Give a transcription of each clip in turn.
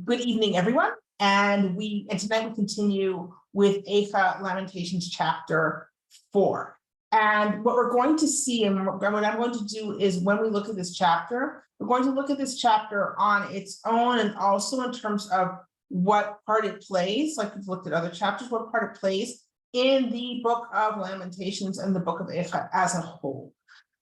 Good evening, everyone. And tonight we continue with Eicha, Lamentations chapter 4. And what we're going to see, and what I'm going to do is when we look at this chapter, we're going to look at this chapter on its own and also in terms of what part it plays, like we've looked at other chapters, what part it plays in the book of Lamentations and the book of Eicha as a whole.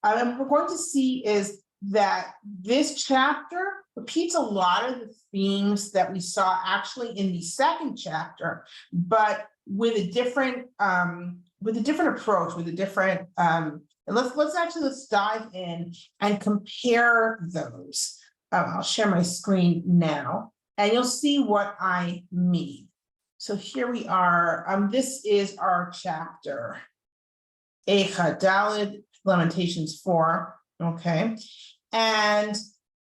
And what we're going to see is that this chapter repeats a lot of the themes that we saw actually in the second chapter, but with a different approach, with a different and let's dive in and compare those. I'll share my screen now, and you'll see what I mean. So here we are. This is our chapter, Eicha Daled, Lamentations 4. Okay, and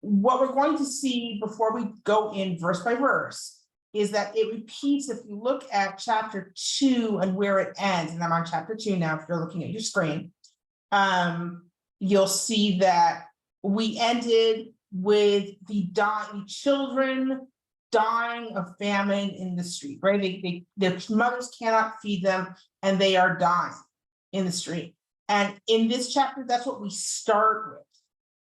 what we're going to see before we go in verse by verse is that it repeats. If you look at chapter 2 and where it ends, and I'm on chapter 2 now, if you're looking at your screen, you'll see that we ended with the children dying of famine in the street, right? Their mothers cannot feed them and they are dying in the street. And in this chapter, that's what we start with.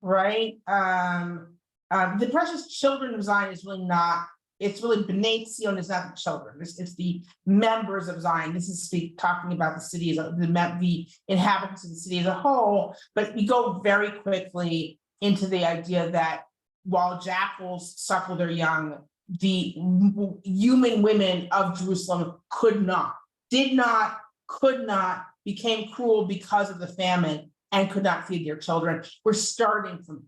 Right, the precious children of Zion is really not. It's really B'nai Zion is not the children. It's the members of Zion. This is talking about the city as the inhabitants of the city as a whole. But we go very quickly into the idea that while jackals suckle their young, the human women of Jerusalem could not, became cruel because of the famine and could not feed their children. We're starting from,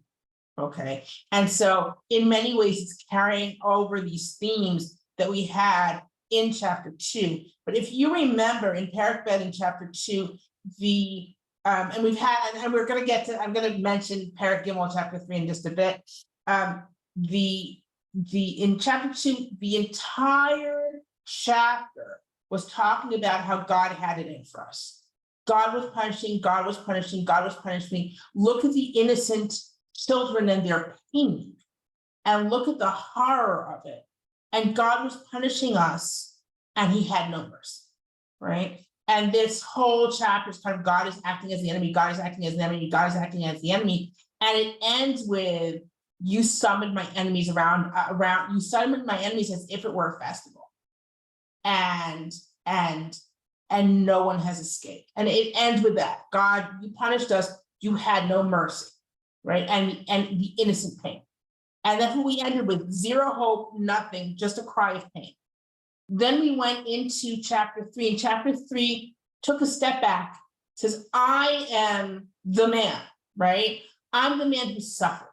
okay. And so in many ways, it's carrying over these themes that we had in chapter 2. But if you remember in Perek Bet in chapter 2, and we're going to get to, I'm going to mention Perek Gimel chapter 3 in just a bit. In chapter 2, the entire chapter was talking about how God had it in for us. God was punishing, God was punishing, God was punishing. Look at the innocent children and their pain, and look at the horror of it. And God was punishing us, and he had no mercy, right? And this whole chapter is kind of God is acting as the enemy, God is acting as the enemy, God is acting as the enemy. And it ends with, you summoned my enemies you summoned my enemies as if it were a festival. And no one has escaped. And it ends with that. God, you punished us, you had no mercy, right? And the innocent pain. And that's what we ended with, zero hope, nothing, just a cry of pain. Then we went into chapter 3, and chapter 3 took a step back, says, I am the man, right? I'm the man who suffered.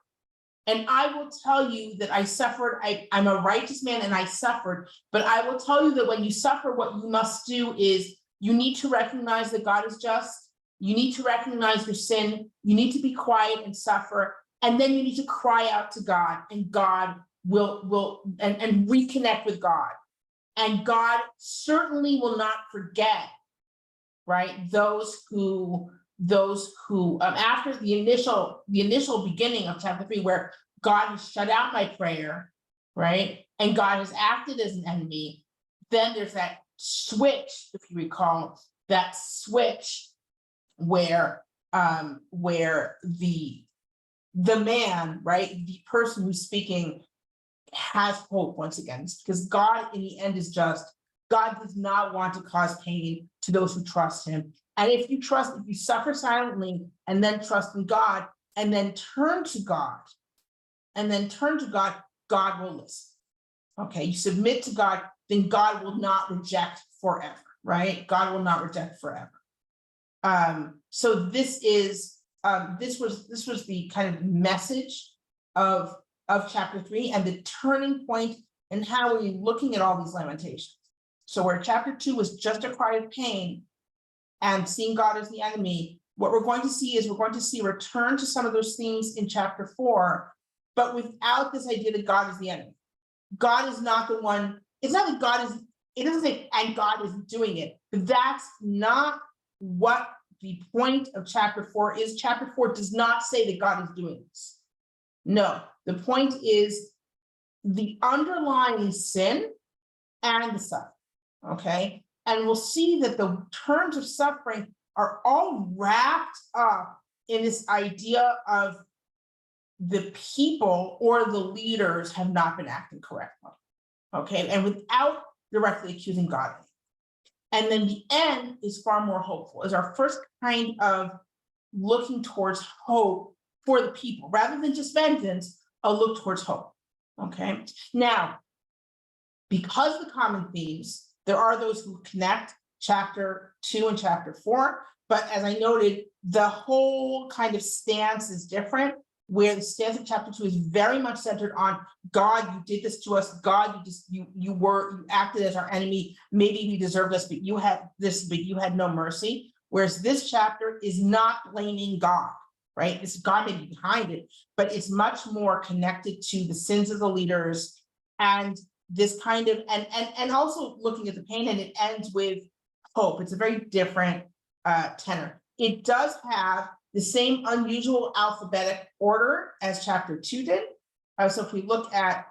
And I will tell you that I suffered. I'm a righteous man and I suffered, but I will tell you that when you suffer, what you must do is you need to recognize that God is just. You need to recognize your sin. You need to be quiet and suffer. And then you need to cry out to God, and God will reconnect with God. And God certainly will not forget, right? Those who after the initial beginning of chapter 3, where God has shut out my prayer, right? And God has acted as an enemy. Then there's that switch, if you recall, that switch where the man, right, the person who's speaking has hope once again. It's because God in the end is just. God does not want to cause pain to those who trust him. And if you suffer silently and then trust in God and then turn to God, God will listen. Okay, you submit to God, then God will not reject forever, right? God will not reject forever. So this was the kind of message of chapter 3 and the turning point in how we're looking at all these lamentations. So where chapter 2 was just a cry of pain and seeing God as the enemy, what we're going to see is return to some of those themes in chapter 4, but without this idea that God is the enemy. God is not the one. It's not that God is, it doesn't say, and God is doing it. But that's not what the point of chapter 4 is. Chapter 4 does not say that God is doing this. No, the point is the underlying sin and the suffering, okay? And we'll see that the terms of suffering are all wrapped up in this idea of the people or the leaders have not been acting correctly, okay? And without directly accusing God. And then the end is far more hopeful, is our first kind of looking towards hope for the people, rather than just vengeance, a look towards hope, okay? Now, because of the common themes, there are those who connect chapter 2 and chapter 4, but as I noted, the whole kind of stance is different, where the stance of chapter 2 is very much centered on God, you did this to us, God, you acted as our enemy, maybe we deserved this, but you had this, but you had no mercy. Whereas this chapter is not blaming God, right? It's God may be behind it, but it's much more connected to the sins of the leaders and this kind of, and also looking at the pain, and it ends with hope. It's a very different tenor. It does have the same unusual alphabetic order as chapter 2 did. So if we look at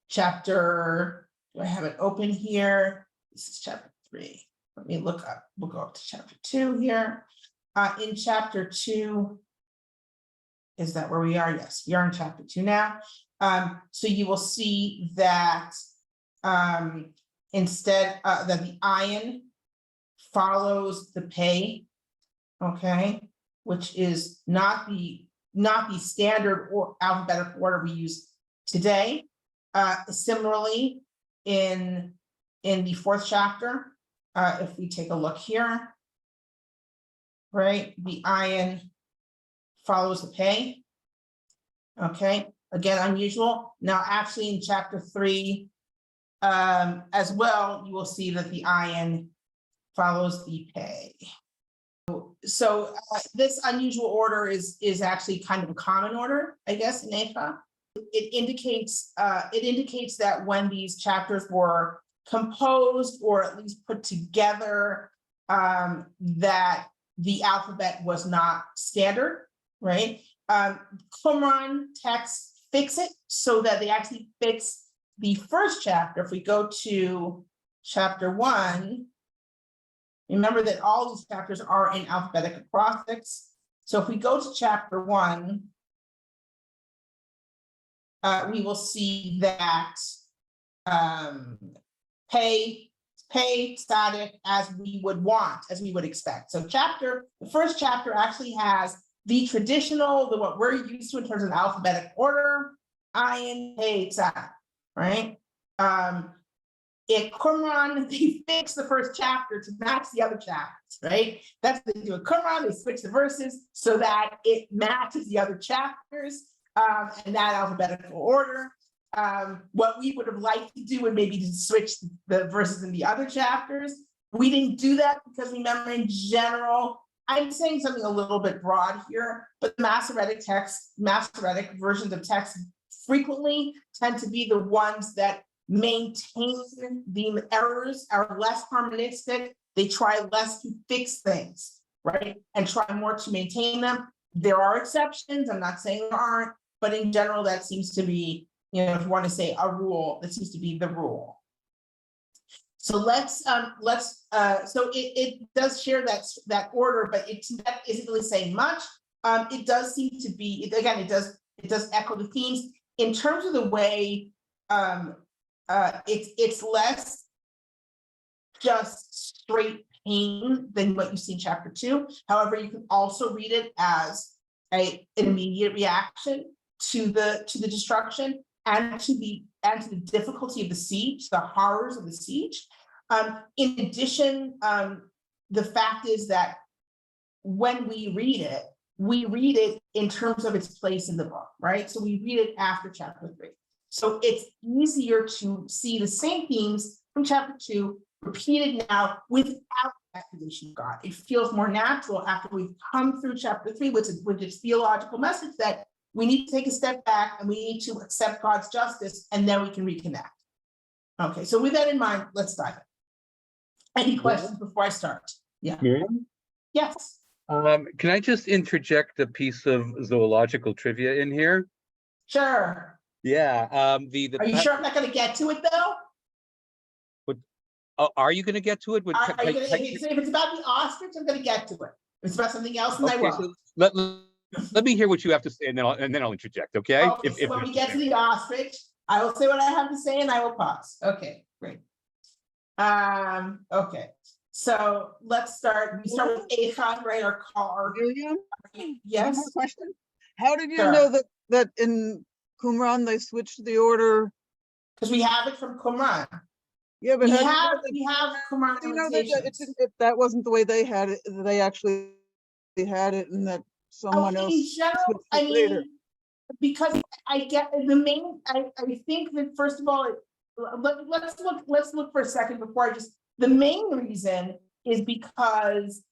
chapter, do I have it open here? This is chapter 3. Let me look up, we'll go up to chapter 2 here. In chapter 2, is that where we are? Yes, we are in chapter 2 now. So you will see that instead that the ion follows the pay, okay, which is not the standard or alphabetical order we use today. Similarly, in the 4th chapter, if we take a look here, right, the ion follows the pay. Okay, again, unusual. Now, actually, in chapter 3, as well, you will see that the ion follows the pay. So this unusual order is actually kind of a common order, I guess, in Eicha. It indicates that when these chapters were composed or at least put together, that the alphabet was not standard, right? Qumran texts fix it so that they actually fix the first chapter. If we go to chapter 1, remember that all these chapters are in alphabetic acrostics. So if we go to chapter 1, we will see that pay static as we would want, as we would expect. So the first chapter actually has the traditional, what we're used to in terms of alphabetic order, ion, pay, static, right? At Qumran, they fix the first chapter to match the other chapters, right? That's what they do at Qumran, they switch the verses so that it matches the other chapters in that alphabetical order. What we would have liked to do would maybe to switch the verses in the other chapters. We didn't do that because remember, in general, I'm saying something a little bit broad here, but Masoretic versions of text frequently tend to be the ones that maintain the errors, are less harmonistic. They try less to fix things, right? And try more to maintain them. There are exceptions, I'm not saying there aren't, but in general, that seems to be, if you want to say a rule, that seems to be the rule. So so it does share that order, but that isn't really saying much. It does seem to be, again, it does echo the themes in terms of the way it's less just straight pain than what you see in chapter 2. However, you can also read it as an immediate reaction to the destruction and to the difficulty of the siege, the horrors of the siege. In addition, the fact is that when we read it in terms of its place in the book, right? So we read it after chapter 3. So it's easier to see the same themes from chapter 2 repeated now without accusation of God. It feels more natural after we've come through chapter 3 with its theological message that we need to take a step back and we need to accept God's justice, and then we can reconnect. Okay, so with that in mind, let's dive in. Any questions before I start? Yeah. Miriam? Yes. Can I just interject a piece of zoological trivia in here? Sure. Yeah. Are you sure I'm not going to get to it though? Are you going to get to it? Are you gonna, if it's about the ostrich, I'm going to get to it. If it's about something else, then I Okay, will. so let me hear what you have to say, and then I'll interject. Okay. Okay, so when we get to the ostrich, I will say what I have to say, and I will pause. Okay, great. Okay, so let's start. We start with Eicha, right? Our car. Miriam, Yes. one more question. How did you Sure. know that in Qumran they switched the order? Because we have it from Qumran. Yeah, but We how do you know have Qumran how do you know that limitations. that wasn't the way they had it, that they actually had it, and that someone In else general, switched I it later? mean, because I get the main, I think that first of all, let's look for a second before the main reason is because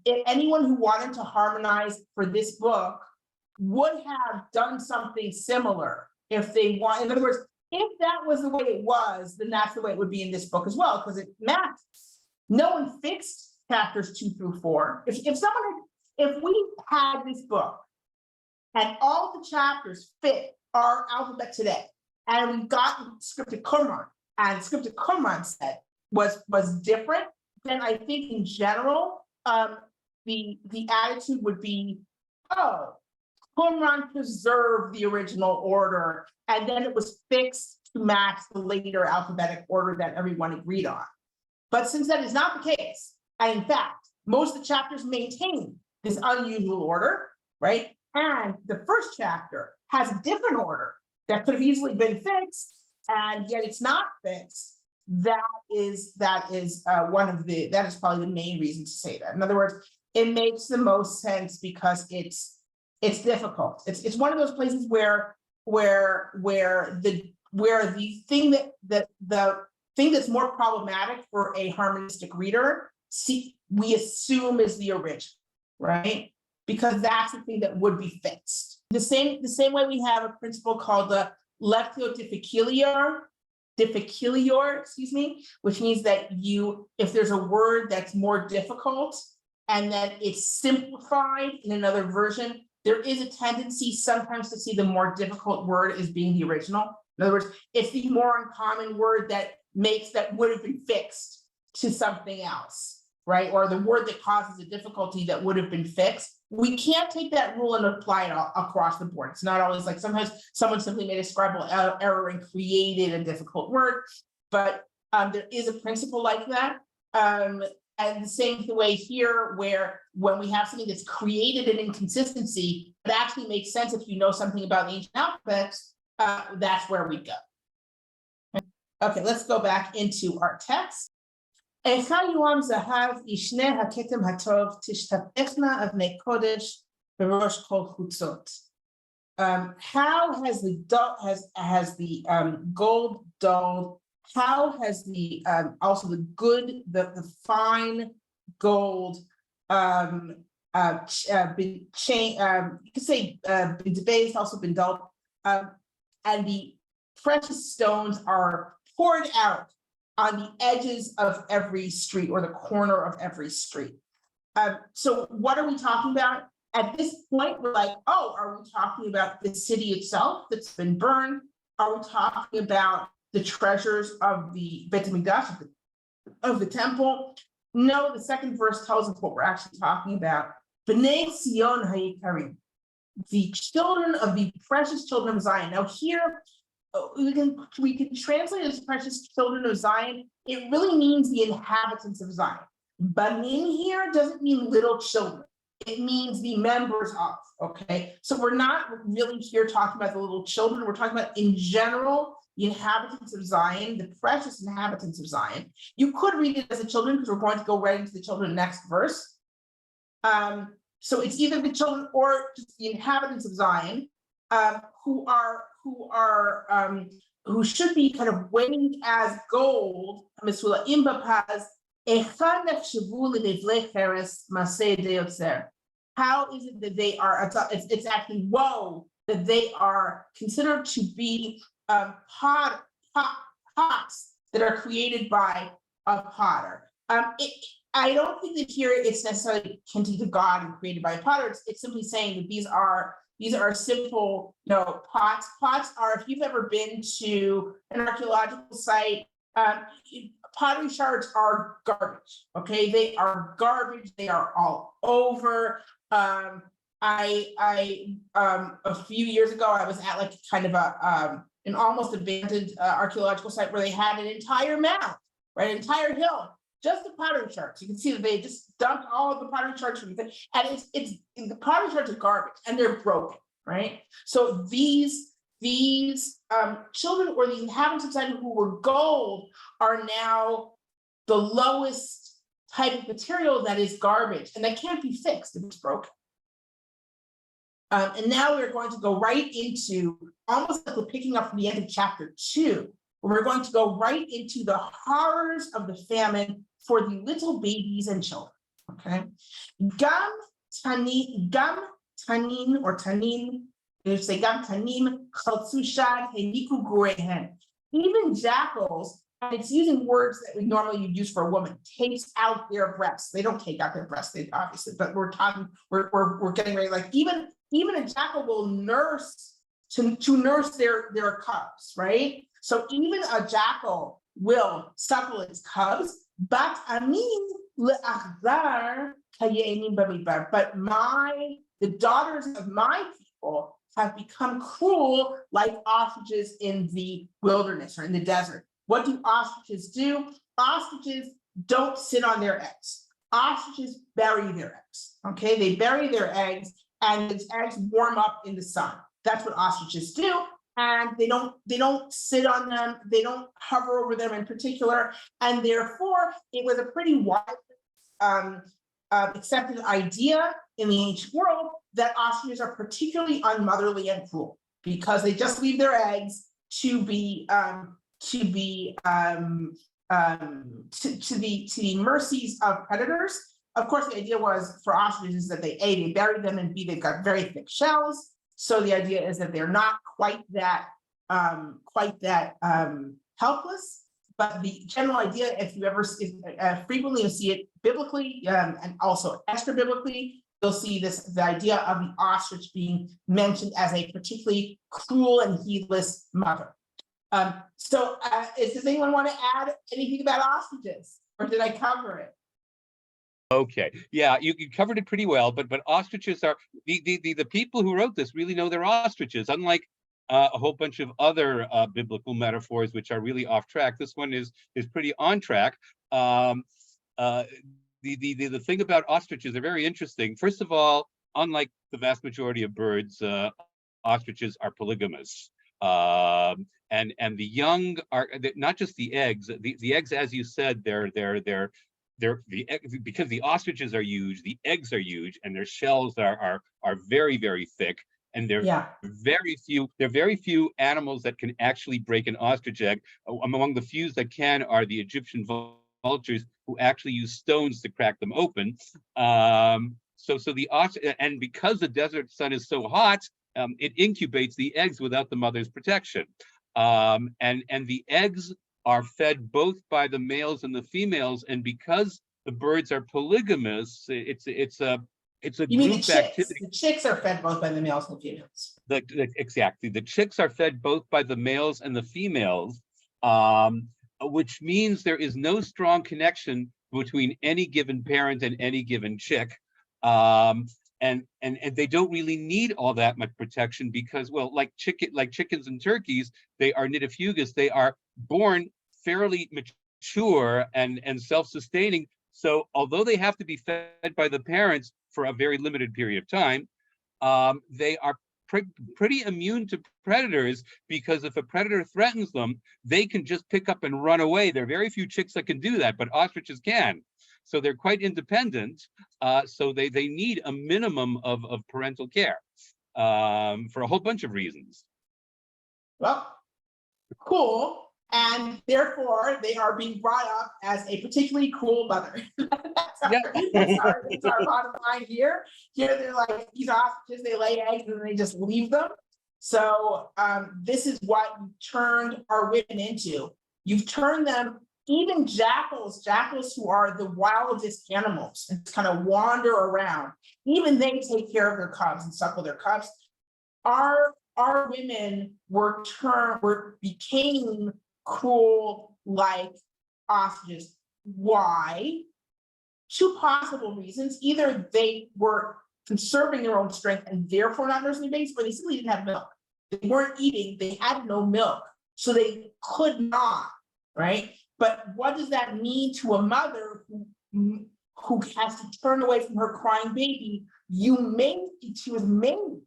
anyone who wanted to harmonize for this book would have done something similar if they want. In other words, if that was the way it was, then that's the way it would be in this book as well, because it matches. No one fixed chapters 2 through 4. If we had this book and all the chapters fit our alphabet today, and we got scripted Qumran, and scripted Qumran said was different, then I think in general, the attitude would be, oh, Qumran preserved the original order, and then it was fixed to match the later alphabetic order that everyone agreed on. But since that is not the case, and in fact, most of the chapters maintain this unusual order, right? And the first chapter has a different order that could have easily been fixed, and yet it's not fixed. That is probably the main reason to say that. In other words, it makes the most sense because it's difficult. It's one of those places where the thing that's more problematic for a harmonistic reader, we assume is the original, right? Because that's the thing that would be fixed. The same way we have a principle called the lectio difficilior, which means that if there's a word that's more difficult and then it's simplified in another version, there is a tendency sometimes to see the more difficult word as being the original. In other words, it's the more uncommon word that would have been fixed to something else, right? Or the word that causes a difficulty that would have been fixed. We can't take that rule and apply it across the board. It's not always like sometimes someone simply made a scribal error and created a difficult word, but there is a principle like that. And the same way here, where when we have something that's created an inconsistency, it actually makes sense if you know something about the ancient alphabets, that's where we go. Okay, let's go back into our text. Eicha yuam zahav ishne haketem hatov tishtapechna avnei kodesh berosh kol chutzot. How has the gold dome? How has the also the fine gold been changed? You could say been debased, also been dulled, and the precious stones are poured out on the edges of every street or the corner of every street. So what are we talking about? At this point, we're like, oh, are we talking about the city itself that's been burned? Are we talking about the treasures of the Beit HaMikdash, of the temple? No, the second verse tells us what we're actually talking about. B'nai Sion ha'ikarim, the children of the precious children of Zion. Now here, we can translate it as precious children of Zion. It really means the inhabitants of Zion. Banim here doesn't mean little children. It means the members of, okay? So we're not really here talking about the little children. We're talking about, in general, the inhabitants of Zion, the precious inhabitants of Zion. You could read it as the children because we're going to go right into the children next verse. So it's either the children or just the inhabitants of Zion, who should be kind of weighed as gold. How is it that they are, it's actually woe that they are considered to be pots that are created by a potter. I don't think that here it's necessarily hinting to God and created by a potter. It's simply saying that these are These are simple, pots. Pots are, if you've ever been to an archaeological site, pottery shards are garbage. Okay, they are garbage. They are all over. A few years ago, I was at like kind of an almost abandoned archaeological site where they had an entire mound, right, an entire hill, just the pottery shards. You can see that they just dumped all of the pottery shards from it, and it's the pottery shards are garbage and they're broken, right? So these children or the inhabitants of society who were gold are now the lowest type of material that is garbage, and that can't be fixed if it's broken. And now we're going to go right into, almost like we're picking up from the end of chapter 2, where we're going to go right into the horrors of the famine for the little babies and children. Okay, gam tanin or tanin, they say gam tanim chaltzushad heniku gurehen. Even jackals, and it's using words that we normally would use for a woman, takes out their breasts. They don't take out their breasts, they obviously, but we're talking, we're getting ready, like even a jackal will nurse to nurse their cubs, right? So even a jackal will suckle its cubs, but the daughters of my people have become cruel like ostriches in the wilderness or in the desert. What do ostriches do? Ostriches don't sit on their eggs. Ostriches bury their eggs, okay? They bury their eggs and its eggs warm up in the sun. That's what ostriches do. And they don't sit on them, they don't hover over them in particular. And therefore, it was a pretty widely accepted idea in the ancient world that ostriches are particularly unmotherly and cruel because they just leave their eggs to the mercies of predators. Of course, the idea was for ostriches that they buried them, and B, they've got very thick shells. So the idea is that they're not quite that helpless. But the general idea, if you ever frequently you'll see it biblically and also extra biblically, you'll see the idea of the ostrich being mentioned as a particularly cruel and heedless mother. Does anyone want to add anything about ostriches, or did I cover it? Okay, yeah, you covered it pretty well, but ostriches are the people who wrote this really know they're ostriches, unlike a whole bunch of other biblical metaphors which are really off track. This one is pretty on track. The thing about ostriches are very interesting. First of all, unlike the vast majority of birds, ostriches are polygamous. And the young are not just the eggs. The eggs, as you said, because the ostriches are huge, the eggs are huge, and their shells are very, very thick. And there are very few animals that can actually break an ostrich egg. Among the few that can are the Egyptian vultures, who actually use stones to crack them open. So the ostrich, and because the desert sun is so hot, it incubates the eggs without the mother's protection. And the eggs are fed both by the males and the females, and because the birds are polygamous, it's a You mean group the chicks? activity. The chicks are fed both by the males and the females. Exactly, the chicks are fed both by the males and the females, which means there is no strong connection between any given parent and any given chick. And they don't really need all that much protection because, well, like chickens and turkeys, they are nidifugous. They are born fairly mature and self-sustaining. So although they have to be fed by the parents for a very limited period of time, they are pretty immune to predators, because if a predator threatens them, they can just pick up and run away. There are very few chicks that can do that, but ostriches can. So they're quite independent. So they need a minimum of parental care for a whole bunch of reasons. Well, cool. And therefore, they are being brought up as a particularly cruel mother. That's our bottom line here. Here they're like, these ostriches, they lay eggs and then they just leave them. So this is what you turned our women into. You've turned them, even jackals who are the wildest animals and kind of wander around, even they take care of their cubs and suckle their cubs. our women became cruel like ostriches. Why? Two possible reasons. Either they were conserving their own strength and therefore not nursing their babies, or they simply didn't have milk. They weren't eating, they had no milk, so they could not, right? But what does that mean to a mother who has to turn away from her crying baby? She was made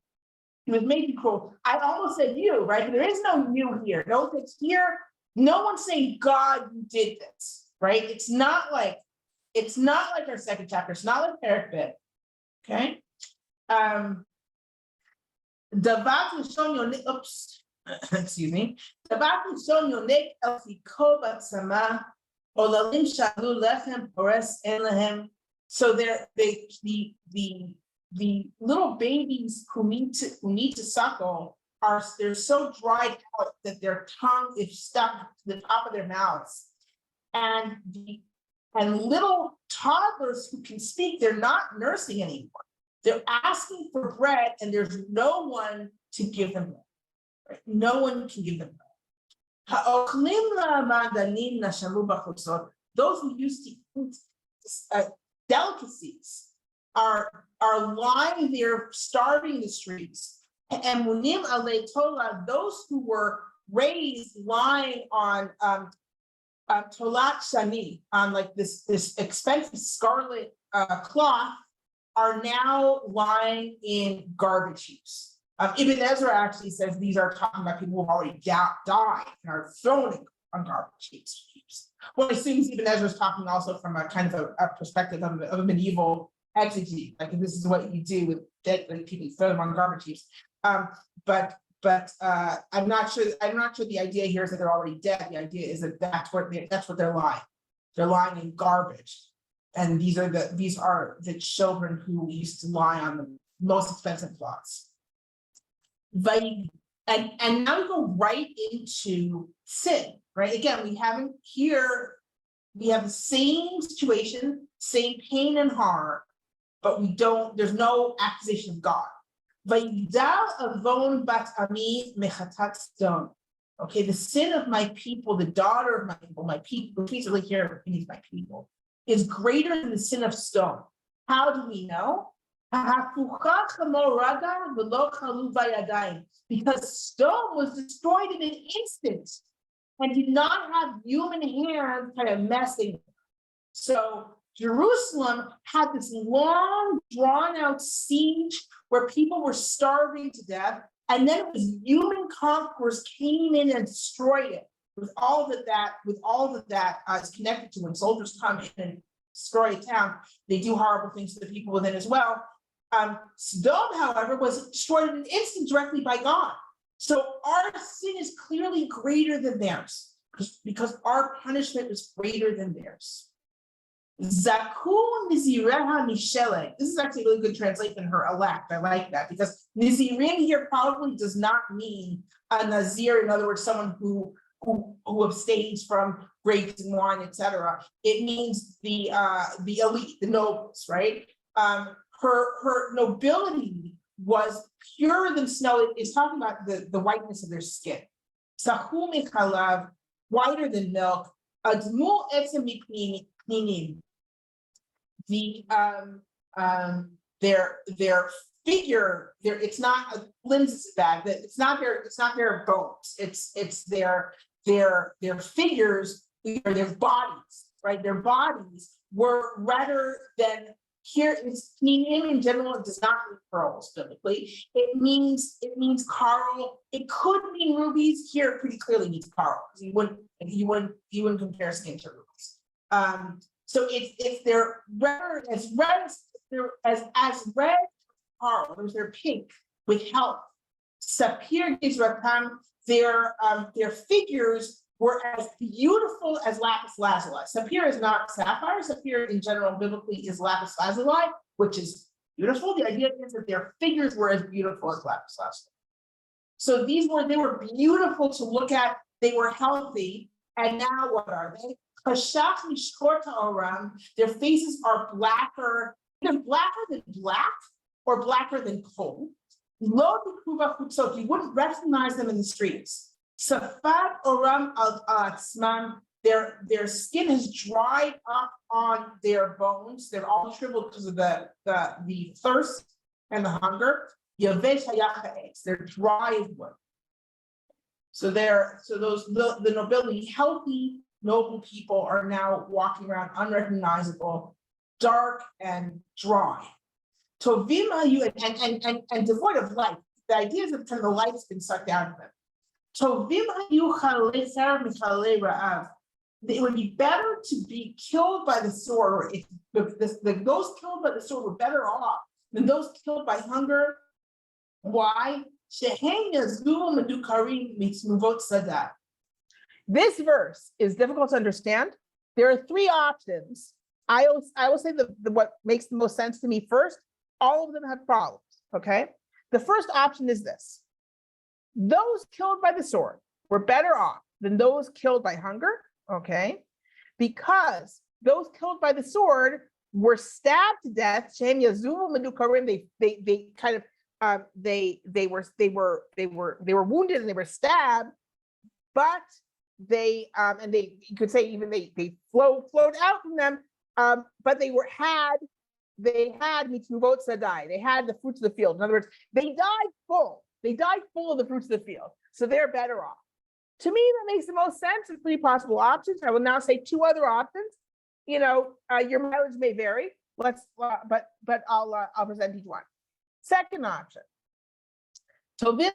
to cruel. I almost said you, right? There is no you here. No, it's here. No one's saying, God, you did this, right? It's not like our second chapter. It's not like Perek, okay? Excuse me. So the little babies who need to suckle they're so dried out that their tongue is stuck to the top of their mouths. And little toddlers who can speak, they're not nursing anymore. They're asking for bread, and there's no one to give them bread. Right? No one can give them bread. Those who used to eat delicacies are lying there starving the streets. And those who were raised lying on tolat shani, on like this expensive scarlet cloth, are now lying in garbage heaps. Ibn Ezra actually says these are talking about people who have already died and are thrown on garbage heaps. Well, it seems Ibn Ezra is talking also from a kind of a perspective of a medieval exegete, like this is what you do with dead people, throw them on garbage heaps. But I'm not sure the idea here is that they're already dead. The idea is that that's what they're lying. They're lying in garbage. And these are the children who used to lie on the most expensive plots. And now we go right into sin, right? Again, we have the same situation, same pain and horror, but there's no accusation of God. Okay, the sin of my people, the daughter of my people, please really hear me, my people, is greater than the sin of stone. How do we know? Because stone was destroyed in an instant and did not have human hands kind of messing. So Jerusalem had this long, drawn-out siege where people were starving to death, and then it was human conquerors came in and destroyed it with all that is connected to when soldiers come in and destroy a town. They do horrible things to the people within as well. Sodom, however, was destroyed in an instant directly by God. So our sin is clearly greater than theirs because our punishment is greater than theirs. Zaku Nizireha Mishelek. This is actually a really good translation, her elect. I like that because Nizirim here probably does not mean a Nazir, in other words, someone who abstains from grapes and wine, etc. It means the elite, the nobles, right? Her nobility was purer than snow. It's talking about the whiteness of their skin. Zaku Michalav, whiter than milk. Admul etzem mikninim. Their figure, it's not limbs bad. It's not their bones. It's their figures, or their bodies, right? Their bodies were rather than here. It's in general. It does not mean pearls biblically. It means coral. It could mean rubies. Here, it pretty clearly means coral. You wouldn't compare skin to rubies. So if they're red as red coral, or they're pink with health. Sapir Gizratam, their figures were as beautiful as lapis lazuli. Sapphire is not sapphire. Sapphire in general biblically is lapis lazuli, which is beautiful. The idea is that their figures were as beautiful as lapis lazuli. So they were beautiful to look at. They were healthy, and now what are they? Their faces are blacker, either blacker than black or blacker than coal. Lo bikuva chutzot, you wouldn't recognize them in the streets. Safat oram al atzman, their skin has dried up on their bones. They're all shriveled because of the thirst and the hunger. Yavesh hayachaetz, they're dry as wood. So the nobility, healthy, noble people are now walking around unrecognizable, dark and dry. Tovim hayu and devoid of life. The idea is that the life's been sucked out of them. Tovim hayu chalei cher michalei ra'av. It would be better to be killed by the sword, or if those killed by the sword were better off than those killed by hunger. Why? This verse is difficult to understand. There are three options. I will say what makes the most sense to me first. All of them have problems. Okay. The first option is this: those killed by the sword were better off than those killed by hunger. Okay, because those killed by the sword were stabbed to death. They kind of they were wounded and they were stabbed, but you could say even they flowed out from them, but they had mitzvot sadai. They had the fruits of the field. In other words, they died full of the fruits of the field, so they're better off. To me, that makes the most sense of three possible options. I will now say two other options. Your mileage may vary. But I'll present each one. Second option. Those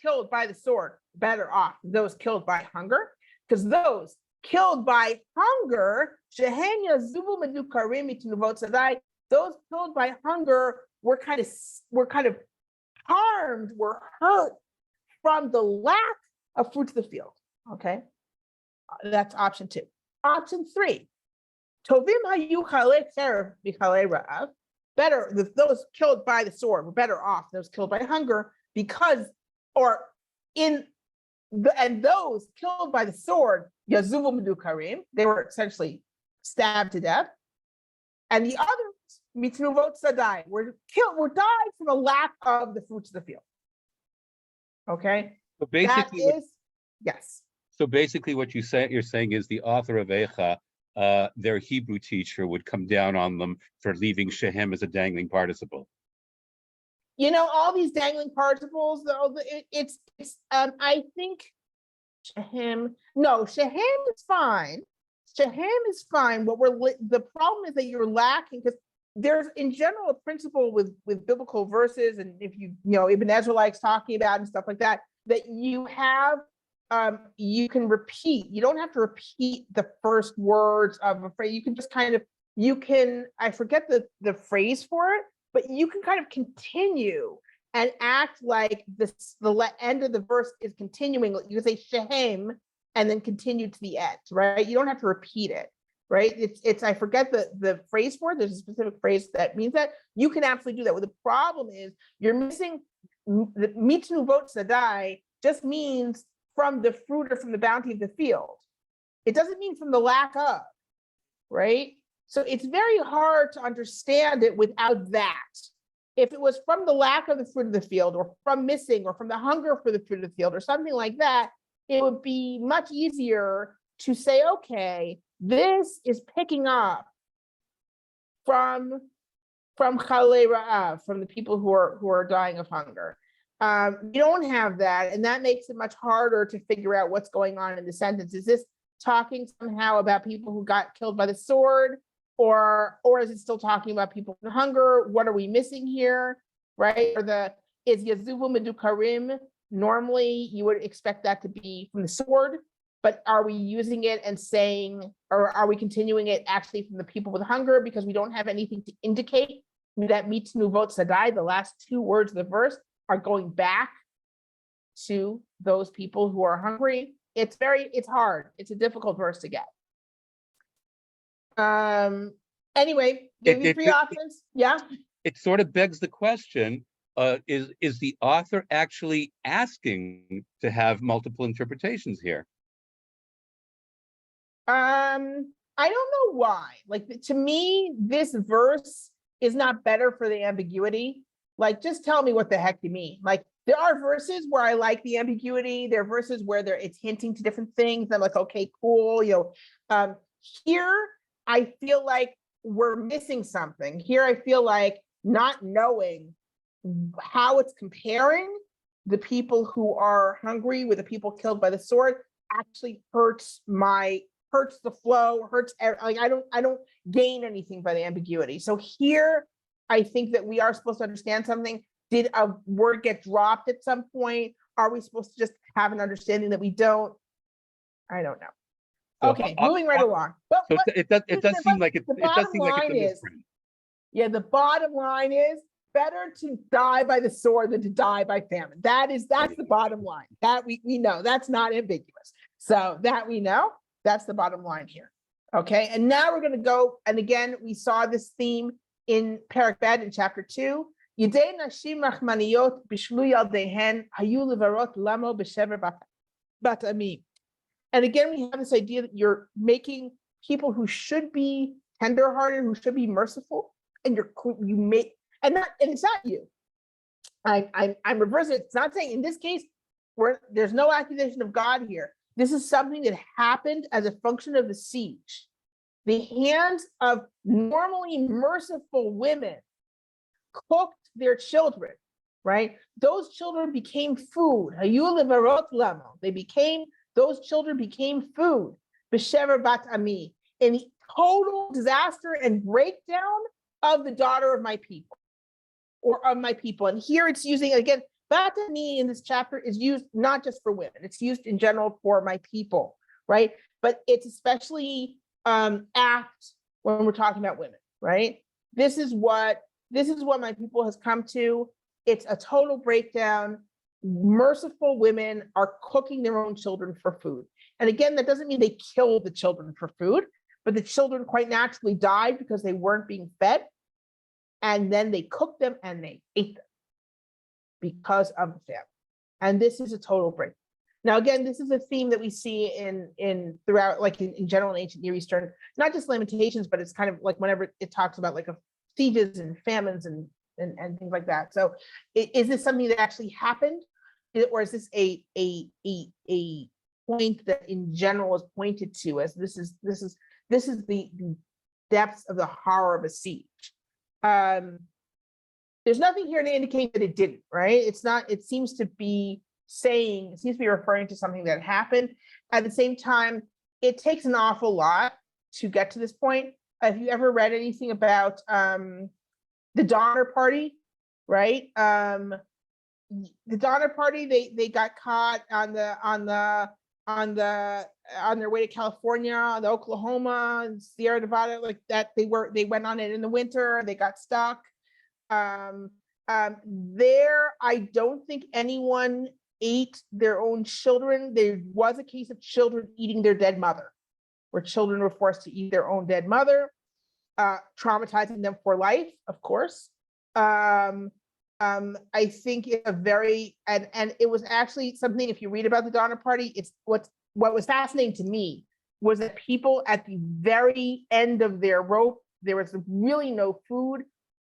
killed by the sword better off than those killed by hunger, because those killed by hunger, those killed by hunger were kind of harmed, were hurt from the lack of fruits of the field. Okay, that's option two. Option three, better, those killed by the sword were better off than those killed by hunger, and those killed by the sword, they were essentially stabbed to death, and the others, mitzvot sadai, were died from a lack of the fruits of the field. Okay, so basically, yes. So basically, what you're saying is the author of Eicha, their Hebrew teacher, would come down on them for leaving Shehem as a dangling participle. All these dangling participles, though, I think Shehem. No, Shehem is fine. Shehem is fine. The problem is that you're lacking, because there's in general a principle with biblical verses, and if Ibn Ezra likes talking about and stuff like that, that you have. You can repeat. You don't have to repeat the first words of a phrase. You can just I forget the phrase for it, but you can kind of continue and act like the end of the verse is continuing. You can say Shehem and then continue to the end, right? You don't have to repeat it, right? It's I forget the phrase for it. There's a specific phrase that means that. You can absolutely do that. Well, the problem is you're missing the mitnuvot sadai just means from the fruit or from the bounty of the field. It doesn't mean from the lack of, right? So it's very hard to understand it without that. If it was from the lack of the fruit of the field, or from missing, or from the hunger for the fruit of the field, or something like that, it would be much easier to say, okay, this is picking up from Chalei Ra'av, from the people who are dying of hunger. You don't have that, and that makes it much harder to figure out what's going on in the sentence. Is this talking somehow about people who got killed by the sword, or is it still talking about people in hunger? What are we missing here, right? Is Yazuvu Medukarim, normally you would expect that to be from the sword, but are we using it and saying, or are we continuing it actually from the people with hunger, because we don't have anything to indicate that mitnuvot sadai, the last two words of the verse, are going back to those people who are hungry. It's hard. It's a difficult verse to get. Anyway, give you three options. Yeah. It sort of begs the question, is the author actually asking to have multiple interpretations here? I don't know why. Like, to me, this verse is not better for the ambiguity. Like, just tell me what the heck you mean. Like, there are verses where I like the ambiguity. There are verses where it's hinting to different things. I'm like, okay, cool. Here I feel like we're missing something. Here I feel like not knowing how it's comparing the people who are hungry with the people killed by the sword actually hurts the flow, like I don't gain anything by the ambiguity. So here I think that we are supposed to understand something. Did a word get dropped at some point? Are we supposed to just have an understanding that we don't? I don't know. So, Okay, moving right along. But So it does seem like the bottom line is, yeah, the bottom line is better to die by the sword than to die by famine. That's the bottom line. That we know. That's not ambiguous. So that we know, that's the bottom line here. Okay, and now we're going to go, and again, we saw this theme in Perek Bed in chapter 2. Yidei nashim rachmaniyot bishlu yaldehen hayu levarot lamo b'shever bat amim. And again, we have this idea that you're making people who should be tenderhearted, who should be merciful, and it's not you. I'm reversing it. It's not saying in this case there's no accusation of God here. This is something that happened as a function of the siege. The hands of normally merciful women cooked their children, right? Those children became food. Those children became food. B'shever bat ami, in the total disaster and breakdown of the daughter of my people, or of my people. And here it's using, again, bat ami in this chapter is used not just for women, it's used in general for my people, right? But it's especially apt when we're talking about women, right? This is what my people has come to. It's a total breakdown. Merciful women are cooking their own children for food. And again, that doesn't mean they killed the children for food, but the children quite naturally died because they weren't being fed. And then they cooked them and they ate them because of the famine. And this is a total break. Now, again, this is a theme that we see in throughout, like in general in ancient Near Eastern, not just Lamentations, but it's kind of like whenever it talks about like sieges and famines and things like that. So is this something that actually happened? Or is this a point that in general is pointed to as this is the depths of the horror of a siege? There's nothing here to indicate that it didn't, right? It seems to be referring to something that happened. At the same time, it takes an awful lot to get to this point. Have you ever read anything about the Donner Party, right? The Donner Party, they got caught on their way to California, the Oklahoma, and Sierra Nevada, like that. They went on it in the winter. They got stuck. There, I don't think anyone ate their own children. There was a case of children eating their dead mother, where children were forced to eat their own dead mother, traumatizing them for life, of course. I think it's and it was actually something, if you read about the Donner Party, it's what was fascinating to me was that people at the very end of their rope, there was really no food.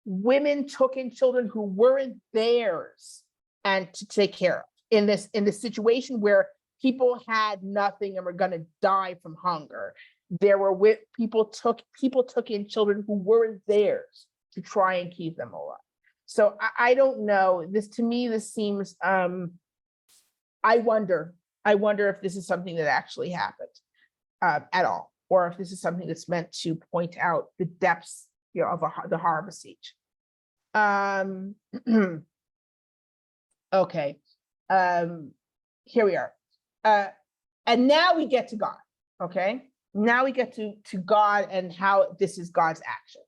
Women took in children who weren't theirs and to take care of in this situation where people had nothing and were going to die from hunger. People took in children who weren't theirs to try and keep them alive. So I don't know. This seems. I wonder if this is something that actually happened at all, or if this is something that's meant to point out the depths, of the horror of a siege. Okay. Here we are, and now we get to God. Okay. Now we get to God and how this is God's action.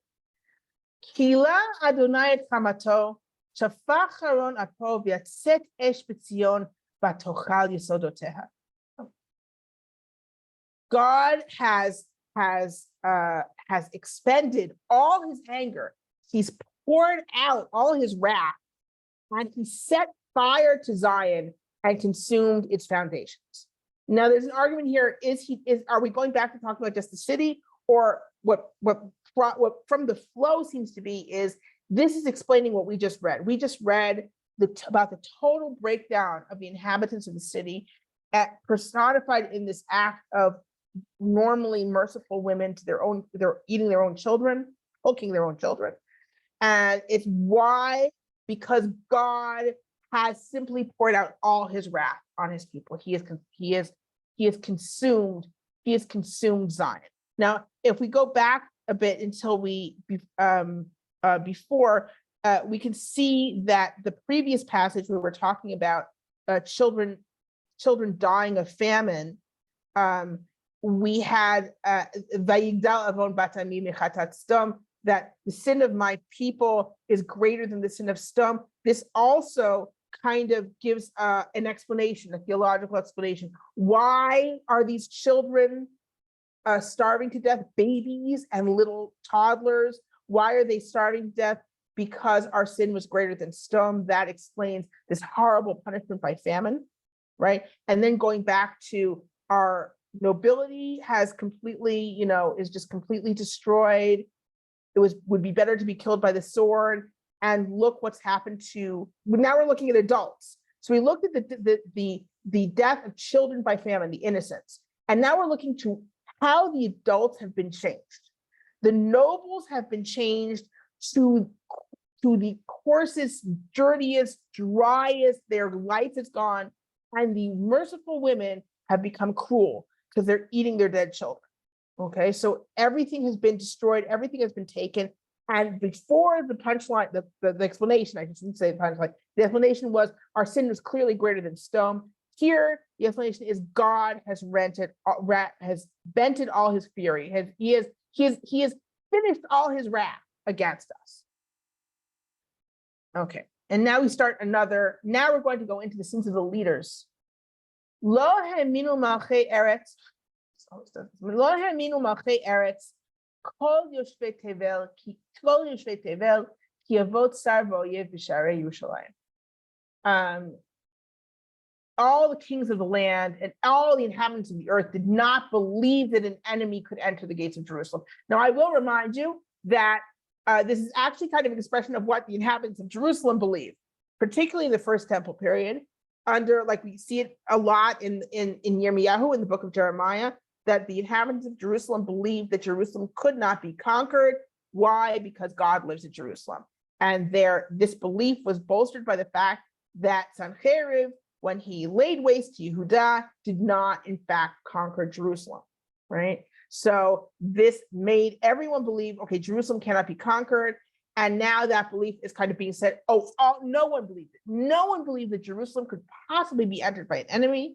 Kila Adonai et chamato, shafach haron apo v'yatzet esh b'tzion v'tochal yesodoteha. God has expended all his anger. He's poured out all his wrath, and he set fire to Zion and consumed its foundations. Now, there's an argument here: are we going back to talk about just the city, or what what from the flow seems to be is this is explaining what we just read. We just read about the total breakdown of the inhabitants of the city, personified in this act of normally merciful women to they're eating their own children, poking their own children. And it's why, because God has simply poured out all his wrath on his people. He has consumed Zion. Now, if we go back a bit until we can see that the previous passage we were talking about children dying of famine. We had Vayigdal avon bat ami mechatat stom, that the sin of my people is greater than the sin of Stom. This also kind of gives an explanation, a theological explanation. Why are these children starving to death, babies and little toddlers? Why are they starving to death? Because our sin was greater than Stom. That explains this horrible punishment by famine, right? And then going back to our nobility has completely, is just completely destroyed. It would be better to be killed by the sword. And look what's happened to, now we're looking at adults. So we looked at the death of children by famine, the innocents. And now we're looking to how the adults have been changed. The nobles have been changed to the coarsest, dirtiest, driest, their life is gone. And the merciful women have become cruel because they're eating their dead children. Okay, so everything has been destroyed, everything has been taken. And before the punchline, the explanation, I shouldn't say the punchline, the explanation was our sin was clearly greater than Stom. Here, the explanation is God has vented all his fury. He has finished all his wrath against us. Okay, and now we start now we're going to go into the sins of the leaders. Lo ha'eminu malchei eretz, lo ha'eminu malchei eretz, kol yoshvei tevel ki avot sar v'oyev b'sharei Yerushalayim. All the kings of the land and all the inhabitants of the earth did not believe that an enemy could enter the gates of Jerusalem. Now, I will remind you that this is actually kind of an expression of what the inhabitants of Jerusalem believe, particularly in the first temple period, like we see it a lot in Yirmiyahu, in the book of Jeremiah, that the inhabitants of Jerusalem believed that Jerusalem could not be conquered. Why? Because God lives in Jerusalem. And this belief was bolstered by the fact that Sanherib, when he laid waste to Yehudah, did not in fact conquer Jerusalem, right? So this made everyone believe, okay, Jerusalem cannot be conquered. And now that belief is kind of being said, no one believed it. No one believed that Jerusalem could possibly be entered by an enemy.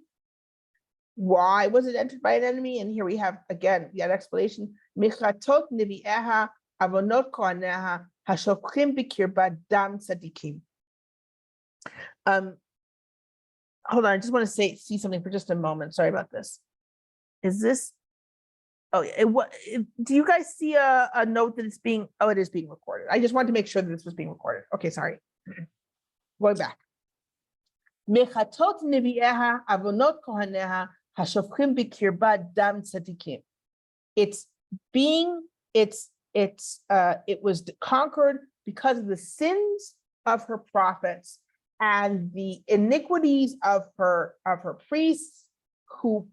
Why was it entered by an enemy? And here we have, again, the explanation. Michatot nevi'eha avonot kohaneha hashofchim b'kirbat dam tzadikim. Hold on, I just want to see something for just a moment. Sorry about this. Is this? Oh, do you guys see a note that it's being? Oh, it is being recorded. I just wanted to make sure that this was being recorded. Okay, sorry. Going back. Mechatot nevi'eha avonot kohaneha hashofchim b'kirbat dam tzadikim. It was conquered because of the sins of her prophets and the iniquities of her priests who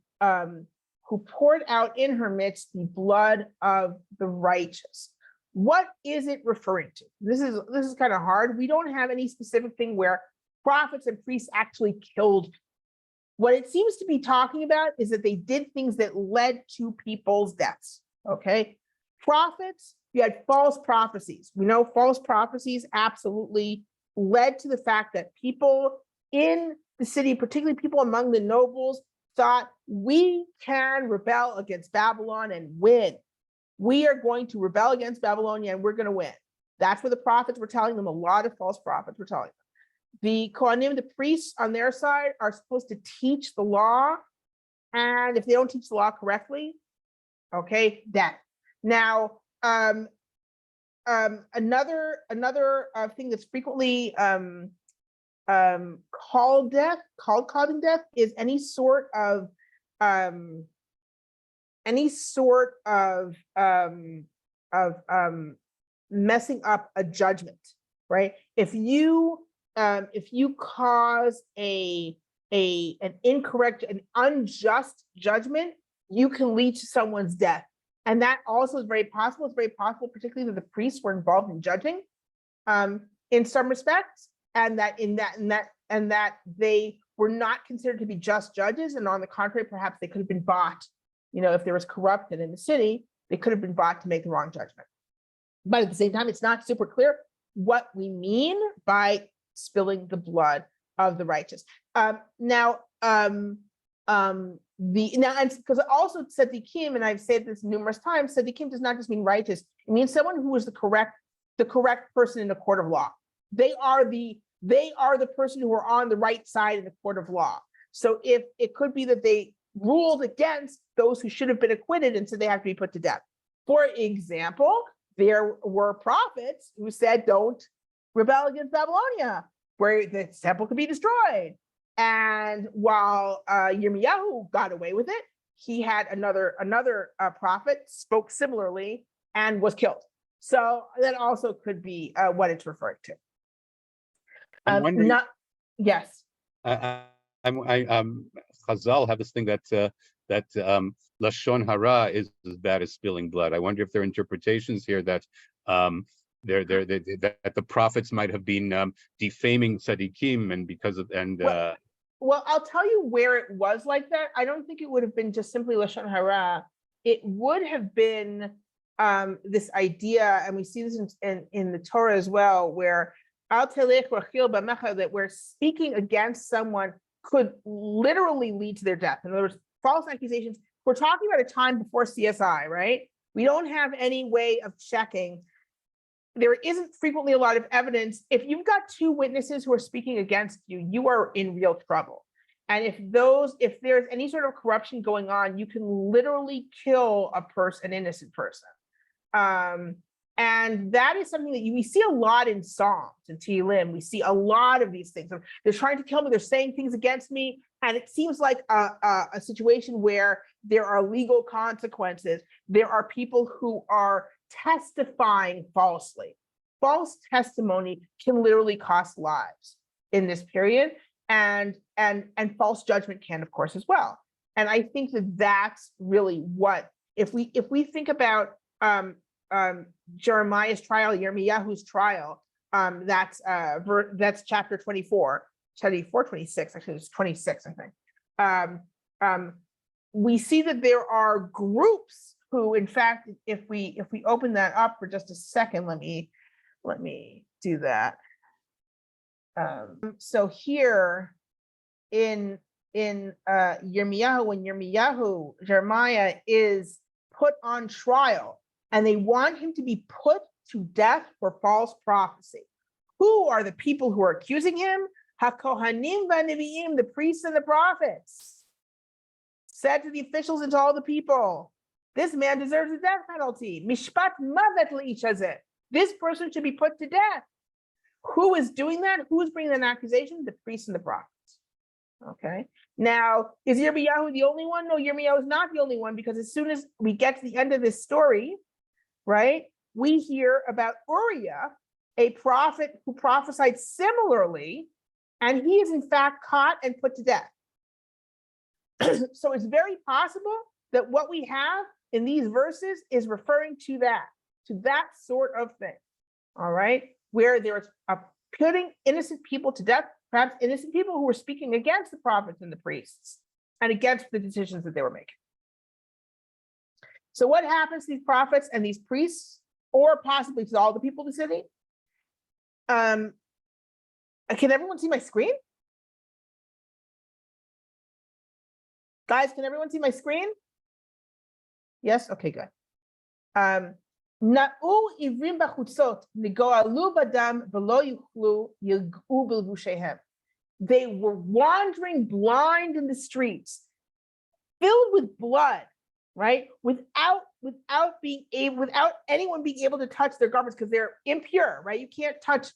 poured out in her midst the blood of the righteous. What is it referring to? This is kind of hard. We don't have any specific thing where prophets and priests actually killed people. What it seems to be talking about is that they did things that led to people's deaths. Okay, prophets, you had false prophecies. We know false prophecies absolutely led to the fact that people in the city, particularly people among the nobles, thought we can rebel against Babylon and win. We are going to rebel against Babylonia and we're going to win. That's what the prophets were telling them. A lot of false prophets were telling them. The Kohanim, the priests on their side, are supposed to teach the law. And if they don't teach the law correctly, okay, death. Now, another thing that's frequently called causing death is any sort of messing up a judgment, right? If you cause an incorrect, an unjust judgment, you can lead to someone's death. And that also is very possible. It's very possible, particularly that the priests were involved in judging in some respects, and that they were not considered to be just judges. And on the contrary, perhaps they could have been bought, if there was corruption in the city, they could have been bought to make the wrong judgment. But at the same time, it's not super clear what we mean by spilling the blood of the righteous. And because also tzaddikim, and I've said this numerous times, tzaddikim does not just mean righteous. It means someone who is the correct person in a court of law. They are the person who are on the right side in the court of law. So if it could be that they ruled against those who should have been acquitted, and so they have to be put to death. For example, there were prophets who said, don't rebel against Babylonia, where the temple could be destroyed. And while Yirmiyahu got away with it, he had another prophet spoke similarly and was killed. So that also could be what it's referring to. I'm wondering. Yes. Chazal have this thing that lashon hara is as bad as spilling blood. I wonder if there are interpretations here that that the prophets might have been defaming tzaddikim, and because of Well, I'll tell you where it was like that. I don't think it would have been just simply lashon hara. It would have been this idea, and we see this in the Torah as well, where al telech rachil b'mecha, that where speaking against someone could literally lead to their death. In other words, false accusations. We're talking about a time before CSI, right? We don't have any way of checking. There isn't frequently a lot of evidence. If you've got two witnesses who are speaking against you, you are in real trouble. And if there's any sort of corruption going on, you can literally kill an innocent person. And that is something that we see a lot in Psalms and Tehillim. We see a lot of these things. They're trying to kill me. They're saying things against me. And it seems like a situation where there are legal consequences. There are people who are testifying falsely. False testimony can literally cost lives in this period, and false judgment can, of course, as well. And I think that's really what, if we think about Jeremiah's trial, Yirmiyahu's trial, that's chapter 24, 26, actually it's 26, I think. We see that there are groups who, in fact, if we open that up for just a second, let me do that. So here in Yirmiyahu, when Jeremiah is put on trial, and they want him to be put to death for false prophecy. Who are the people who are accusing him? HaKohanim v'Nevi'im, the priests and the prophets, said to the officials and to all the people, this man deserves a death penalty. Mishpat mavet le'ish hazeh. This person should be put to death. Who is doing that? Who is bringing an accusation? The priests and the prophets. Okay. Now, is Yirmiyahu the only one? No, Yirmiyahu is not the only one, because as soon as we get to the end of this story, right, we hear about Uriah, a prophet who prophesied similarly, and he is in fact caught and put to death. So it's very possible that what we have in these verses is referring to that sort of thing, all right, where there's putting innocent people to death, perhaps innocent people who were speaking against the prophets and the priests and against the decisions that they were making. So what happens to these prophets and these priests, or possibly to all the people of the city? Can everyone see my screen? Guys, can everyone see my screen? Yes? Okay, good. Na'u ivrim b'chutzot nigo'alu b'dam v'lo yuchlu yilg'u b'levushehem. They were wandering blind in the streets, filled with blood, right? Without anyone being able to touch their garments, because they're impure, right? You can't touch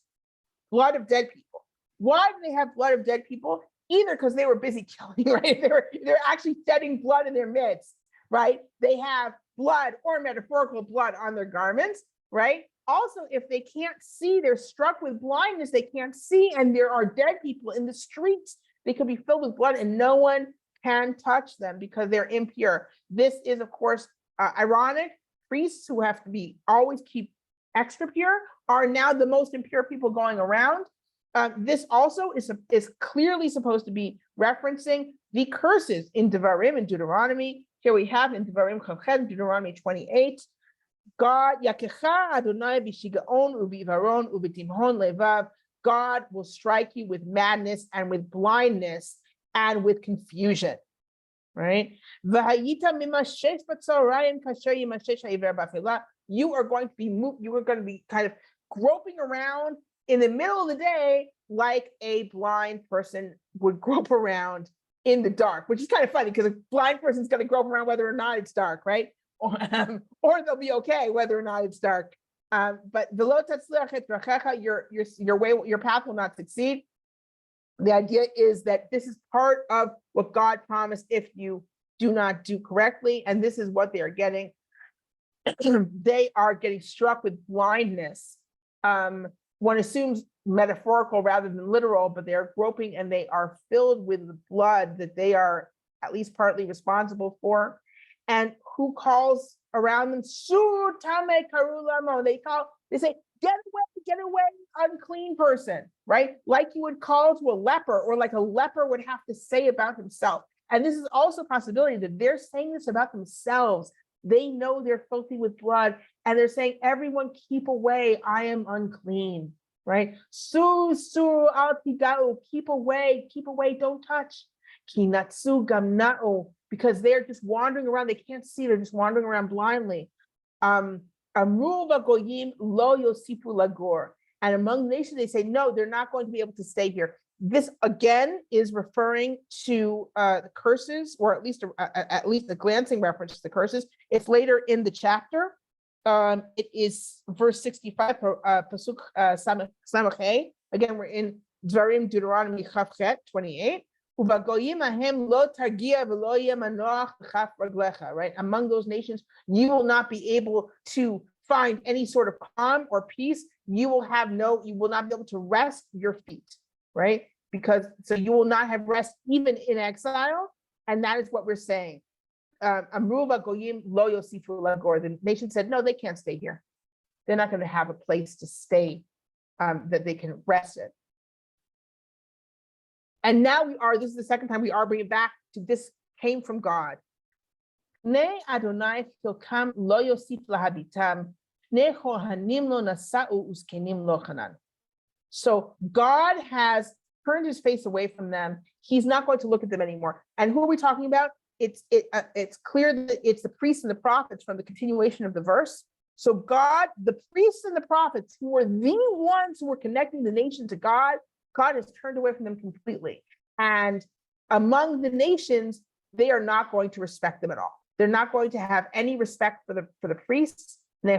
blood of dead people. Why do they have blood of dead people? Either because they were busy killing, right? They're actually shedding blood in their midst, right? They have blood or metaphorical blood on their garments, right? Also, if they can't see, they're struck with blindness, they can't see, and there are dead people in the streets. They could be filled with blood and no one can touch them because they're impure. This is, of course, ironic. Priests who have to be always keep extra pure are now the most impure people going around. This also is clearly supposed to be referencing the curses in Devarim and Deuteronomy. Here we have in Devarim Chavchet, Deuteronomy 28. God, Yakecha Adonai b'shigaon u'bivaron u'b'timhon levav. God will strike you with madness and with blindness and with confusion, right? V'hayita mimashesh b'tzorayim kasher yimashesh ha'iver b'afilah. You are going to be moved. You are going to be kind of groping around in the middle of the day like a blind person would grope around in the dark, which is kind of funny because a blind person's going to grope around whether or not it's dark, right? Or they'll be okay whether or not it's dark. But your way, your path will not succeed. The idea is that this is part of what God promised if you do not do correctly, and this is what they are getting. They are getting struck with blindness. One assumes metaphorical rather than literal, but they are groping and they are filled with the blood that they are at least partly responsible for. And who calls around them? Su tame karulamo. They say, get away, unclean person, right? Like you would call to a leper, or like a leper would have to say about himself. And this is also a possibility that they're saying this about themselves. They know they're filthy with blood, and they're saying, everyone keep away, I am unclean, right? Su al tigau, keep away, don't touch. Kinatsu gamnao, because they're just wandering around, they can't see, they're just wandering around blindly. Amru v'goyim lo yosifu lagor. And among the nations, they say, no, they're not going to be able to stay here. This again is referring to the curses, or at least a glancing reference to the curses. It's later in the chapter. It is verse 65, pasuk samachay. Again, we're in Dvarim, Deuteronomy Chavchet 28. Right? Among those nations, you will not be able to find any sort of calm or peace. You will not be able to rest your feet, right? So you will not have rest even in exile. And that is what we're saying. The nation said, no, they can't stay here. They're not going to have a place to stay that they can rest in. And now this is the second time we are bringing back to this came from God. Ne Adonai hilkam lo yosif lahabitam, ne chohanim lo nasa'u uskenim lo chanan. So God has turned his face away from them. He's not going to look at them anymore. And who are we talking about? It's clear that it's the priests and the prophets from the continuation of the verse. So God, the priests and the prophets, who were the ones who were connecting the nation to God, God has turned away from them completely. And among the nations, they are not going to respect them at all. They're not going to have any respect for the priests, and they're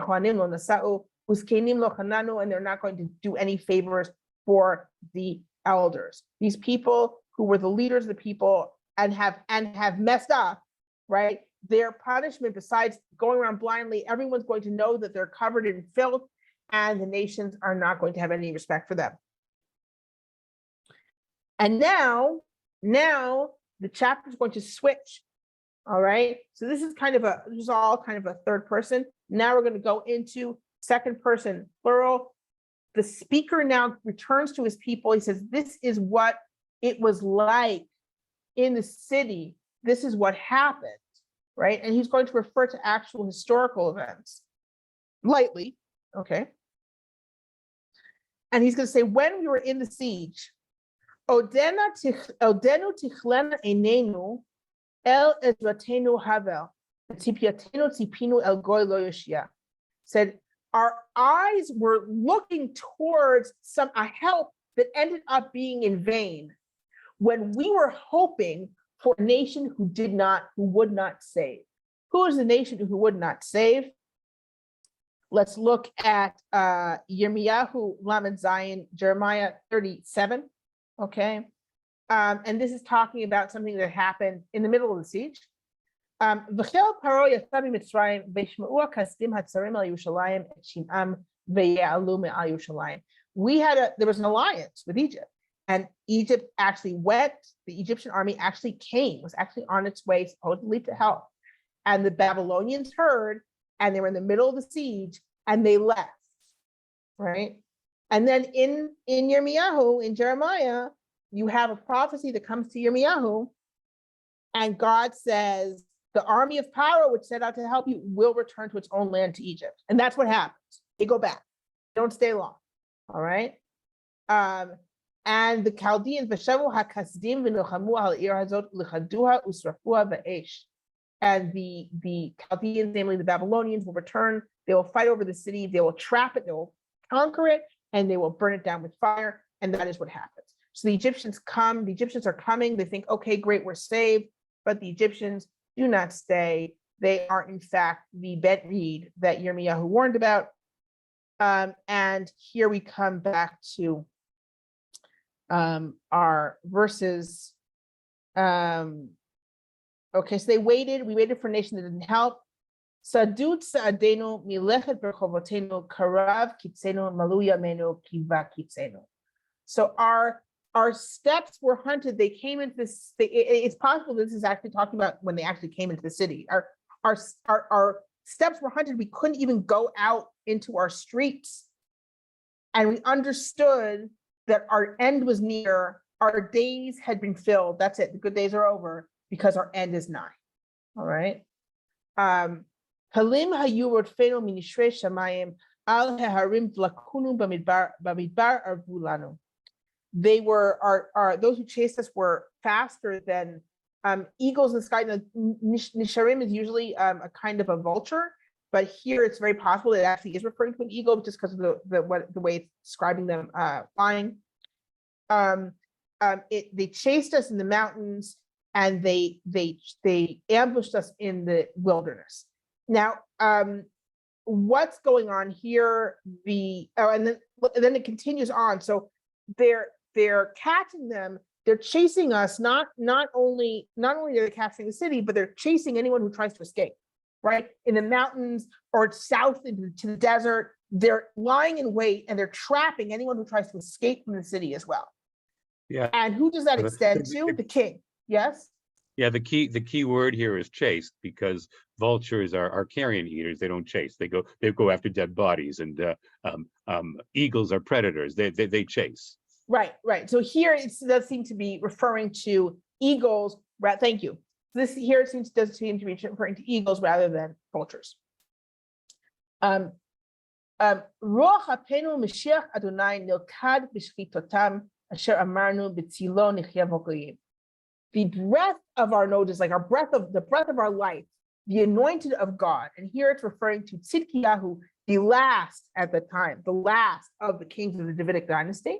not going to do any favors for the elders. These people who were the leaders of the people and have messed up, right? Their punishment, besides going around blindly, everyone's going to know that they're covered in filth, and the nations are not going to have any respect for them. And now the chapter is going to switch. All right. So this is all kind of a third person. Now we're going to go into second person plural. The speaker now returns to his people. He says, this is what it was like in the city. This is what happened, right? And he's going to refer to actual historical events lightly. Okay. And he's going to say, when we were in the siege, Odenu tichlena einenu el ezratenu havel, tipiatenu tipinu el goy lo yoshia. Said, our eyes were looking towards a help that ended up being in vain when we were hoping for a nation who would not save. Who is the nation who would not save? Let's look at Yirmiyahu Lamed Zion, Jeremiah 37. Okay. And this is talking about something that happened in the middle of the siege. V'chel paro yatsa miMitzrayim v'yishma'u hakasdim hatzarim al Yerushalayim et shim'am ve'ya'alu me'al Yerushalayim. There was an alliance with Egypt, and Egypt actually went. The Egyptian army actually was actually on its way supposedly to help, and the Babylonians heard, and they were in the middle of the siege, and they left. Right, and then in Yirmiyahu, in Jeremiah, you have a prophecy that comes to Yirmiyahu, and God says, the army of Pharaoh, which set out to help you, will return to its own land, to Egypt. And that's what happens. They go back. They don't stay long. All right. And the Chaldeans, and the Chaldeans, namely the Babylonians, will return. They will fight over the city. They will trap it. They will conquer it, and they will burn it down with fire. And that is what happens. So the Egyptians come. The Egyptians are coming. They think, okay, great, we're saved. But the Egyptians do not stay. They are, in fact, the bent reed that Yirmiyahu warned about. And here we come back to our verses. Okay, so we waited for a nation that didn't help. Sadut sa'adenu milechet berchovotenu karav kitzenu malu yamenu kiva kitzenu. So our steps were hunted. They came into this. It's possible this is actually talking about when they actually came into the city. Our steps were hunted. We couldn't even go out into our streets, and we understood that our end was near. Our days had been filled. That's it. The good days are over because our end is nigh. All right. Halim hayu rodfenu minishre shamayim al harim vlakunu bamidbar arvulanu. They were those who chased us were faster than eagles in the sky. Nisharim is usually a kind of a vulture, but here it's very possible it actually is referring to an eagle just because of the way it's describing them flying. They chased us in the mountains, and they ambushed us in the wilderness. Now, what's going on here? And then it continues on. So they're catching them. They're chasing us. Not only are they capturing the city, but they're chasing anyone who tries to escape. Right, in the mountains or south into the desert, they're lying in wait, and they're trapping anyone who tries to escape from the city as well. Yeah. And who does that extend to? The king. Yes. Yeah, the key word here is chased, because vultures are carrion eaters. They don't chase. They go after dead bodies, and eagles are predators. They chase. Right. So here it does seem to be referring to eagles. Thank you. This here does seem to be referring to eagles rather than vultures. Ruach hapenu Mashiach Adonai nilkad b'shchitotam asher amarnu b'tzilo nichya v'goyim. The breath of our noses, like the breath of our life, the anointed of God, and here it's referring to Tzidkiyahu, the last at the time, the last of the kings of the Davidic dynasty,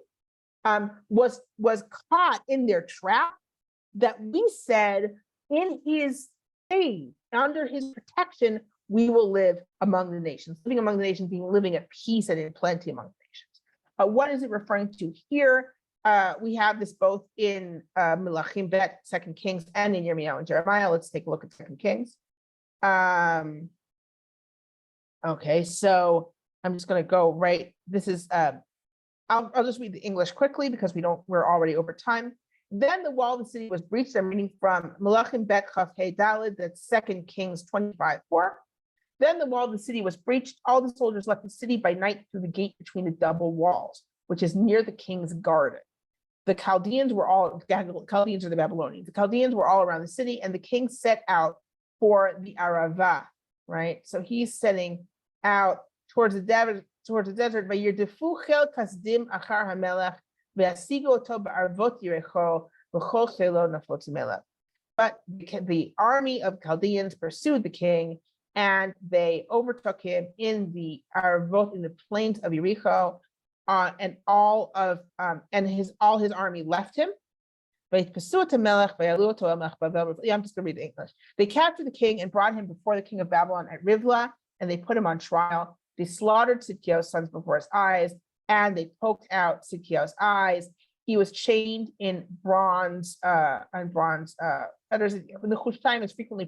was caught in their trap, that we said, in his shade, under his protection, we will live among the nations. Living among the nations, being living at peace and in plenty among the nations. What is it referring to here? We have this both in Melachim Bet, 2 Kings, and in Yirmiyahu and Jeremiah. Let's take a look at 2 Kings. Okay, so I'm just going to go right. This is I'll just read the English quickly because we're already over time. Then the wall of the city was breached. I'm reading from Melachim Bet Chaf Hey Daled, that's 2 Kings 25:4. Then the wall of the city was breached. All the soldiers left the city by night through the gate between the double walls, which is near the king's garden. The Chaldeans are the Babylonians. The Chaldeans were all around the city, and the king set out for the Arava, right? So he's setting out towards the desert. Vayirdefu chel kasdim achar hamelech ve'asigu oto ba'arvot Yericho v'chol chelo nafot melech. But the army of Chaldeans pursued the king, and they overtook him in the Arvot, in the plains of Yericho, and all his army left him. I'm just going to read the English. They captured the king and brought him before the king of Babylon at Rivlah, and they put him on trial. They slaughtered Tzidkiyahu's sons before his eyes, and they poked out Tzidkiyahu's eyes, he was chained in bronze fetters. The Chushtaim is frequently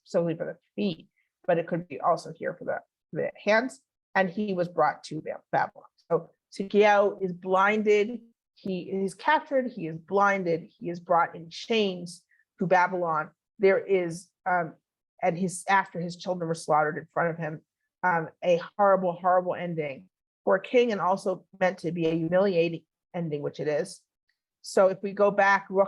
solely for the feet, but it could be also here for the hands. And he was brought to Babylon. So Tzidkiyahu is blinded. He is captured. He is blinded. He is brought in chains to Babylon. There is, after his children were slaughtered in front of him, a horrible, horrible ending for a king, and also meant to be a humiliating ending, which it is. So if we go back, our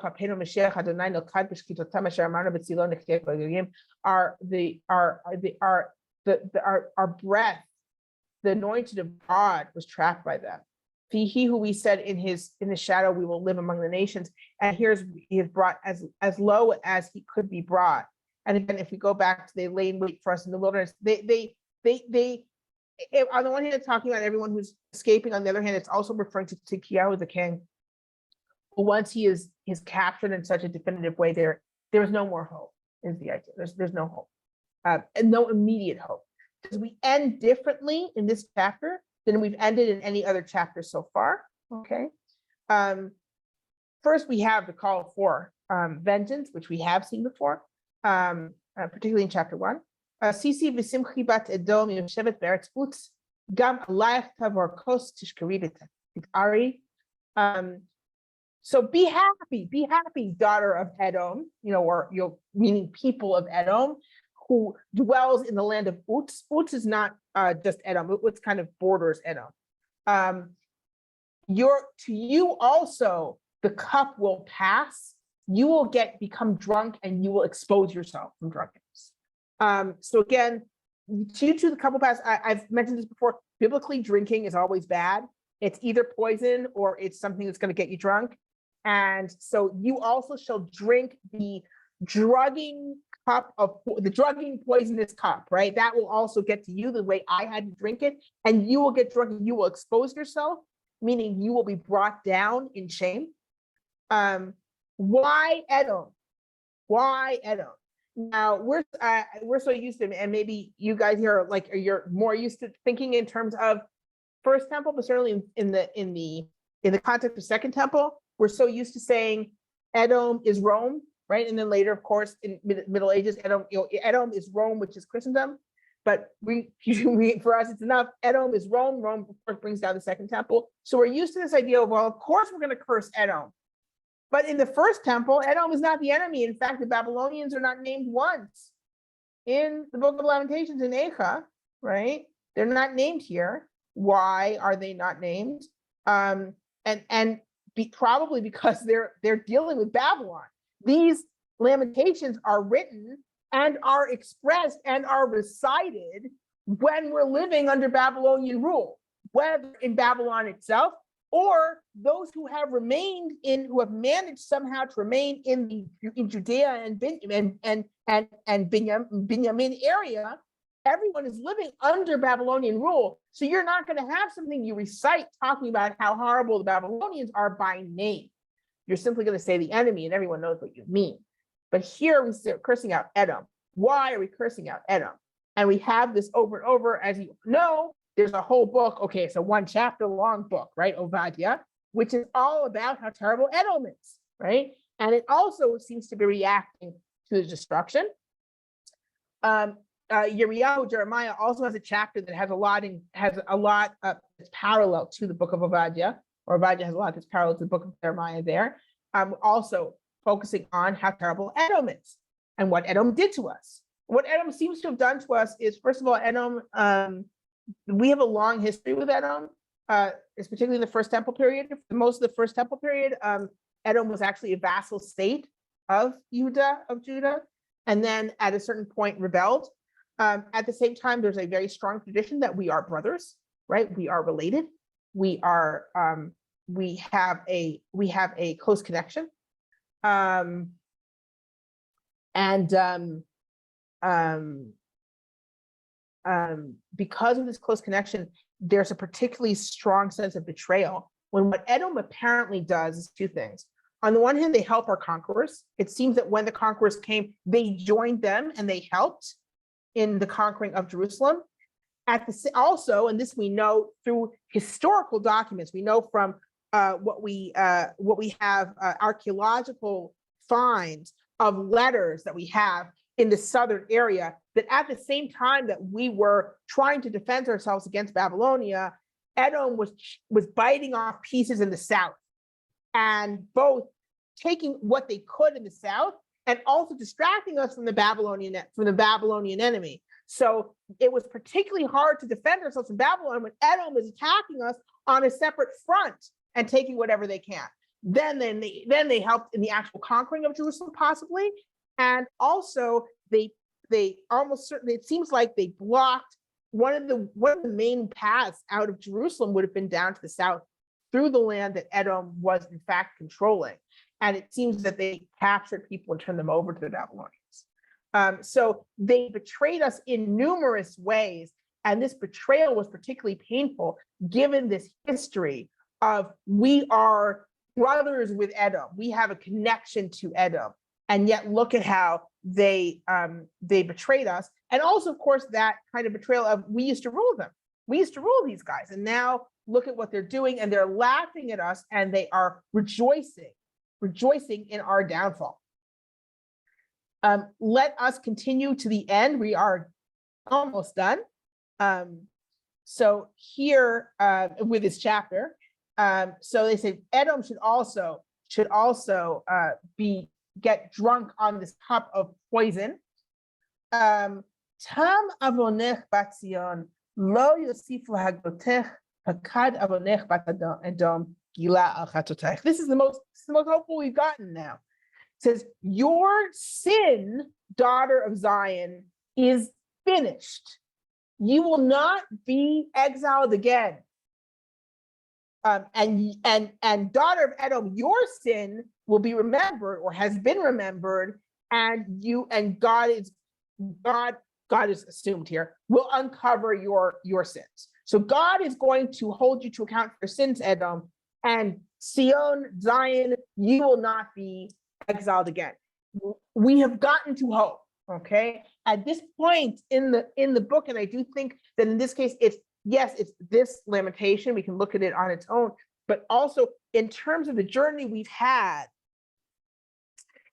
breath, the anointed of God, was trapped by them. He who we said in the shadow we will live among the nations, and he is brought as low as he could be brought. And again, if we go back to they lay in wait for us in the wilderness, they on the one hand, it's talking about everyone who's escaping. On the other hand, it's also referring to Tzidkiyahu, the king. Once he is captured in such a definitive way, there is no more hope, is the idea. There's no hope, and no immediate hope. Because we end differently in this chapter than we've ended in any other chapter so far. Okay. First, we have the call for vengeance, which we have seen before, particularly in chapter 1. Sisi v'simchi bat Edom yoshevet be'eretz Utz, gam alayich tavor kos tishkari b'tari. So be happy, daughter of Edom, meaning people of Edom, who dwells in the land of Utz. Utz is not just Edom. Utz kind of borders Edom. To you also the cup will pass. You will become drunk, and you will expose yourself from drunkenness. So again, to the cup will pass. I've mentioned this before. Biblically, drinking is always bad. It's either poison or it's something that's going to get you drunk. And so you also shall drink the drugging poisonous cup, right? That will also get to you the way I had to drink it, and you will get drunk and you will expose yourself, meaning you will be brought down in shame. Why Edom? Why Edom? Now we're so used to, and maybe you guys here you're more used to thinking in terms of First Temple, but certainly in the context of Second Temple, we're so used to saying Edom is Rome, right? And then later, of course, in Middle Ages, Edom is Rome, which is Christendom. But for us, it's enough. Edom is Rome. Rome, of course, brings down the Second Temple. So we're used to this idea of, well, of course, we're going to curse Edom. But in the First Temple, Edom is not the enemy. In fact, the Babylonians are not named once in the Book of Lamentations in Eicha, right? They're not named here. Why are they not named? Probably because they're dealing with Babylon. These lamentations are written and are expressed and are recited when we're living under Babylonian rule, whether in Babylon itself or those who have managed somehow to remain in Judea and Benjamin area. Everyone is living under Babylonian rule. So you're not going to have something you recite talking about how horrible the Babylonians are by name. You're simply going to say the enemy, and everyone knows what you mean. But here we start cursing out Edom. Why are we cursing out Edom? And we have this over and over. As you know, there's a whole book. Okay, it's a 1 chapter long book, right? Obadiah, which is all about how terrible Edom is, right? And it also seems to be reacting to the destruction. Jeremiah also has a chapter that has a lot that's parallel to the book of Obadiah, or Obadiah has a lot that's parallel to the book of Jeremiah there. Also focusing on how terrible Edom is and what Edom did to us. What Edom seems to have done to us is, first of all, Edom, we have a long history with Edom, it's particularly in the First Temple period. For most of the First Temple period, Edom was actually a vassal state of Judah, and then at a certain point rebelled. At the same time, there's a very strong tradition that we are brothers, right? We are related. We have a close connection. Because of this close connection, there's a particularly strong sense of betrayal when what Edom apparently does is 2 things. On the one hand, they help our conquerors. It seems that when the conquerors came, they joined them and they helped in the conquering of Jerusalem. Also, and this we know through historical documents, we know from have archaeological finds of letters that we have in the southern area, that at the same time that we were trying to defend ourselves against Babylonia, Edom was biting off pieces in the south, and both taking what they could in the south and also distracting us from the Babylonian enemy. So it was particularly hard to defend ourselves from Babylon when Edom is attacking us on a separate front and taking whatever they can. Then they helped in the actual conquering of Jerusalem, possibly, and also they almost certainly, it seems like they blocked one of the main paths out of Jerusalem would have been down to the south through the land that Edom was in fact controlling. And it seems that they captured people and turned them over to the Babylonians. So they betrayed us in numerous ways. And this betrayal was particularly painful given this history of we are brothers with Edom. We have a connection to Edom. And yet look at how they betrayed us. And also, of course, that kind of betrayal of we used to rule them. We used to rule these guys. And now look at what they're doing, and they're laughing at us, and they are rejoicing in our downfall. Let us continue to the end. We are almost done. So here with this chapter, so they say Edom should also get drunk on this cup of poison. Tam avonech bat Zion, lo yosifu hagotech, hakad avonech bat Edom, gila al chatotech. This is the most hopeful we've gotten now. It says, your sin, daughter of Zion, is finished. You will not be exiled again. And daughter of Edom, your sin will be remembered or has been remembered, and God is assumed here, will uncover your sins. So God is going to hold you to account for your sins, Edom, and Zion, you will not be exiled again. We have gotten to hope. Okay, at this point in the book, and I do think that in this case, it's this lamentation. We can look at it on its own, but also in terms of the journey we've had,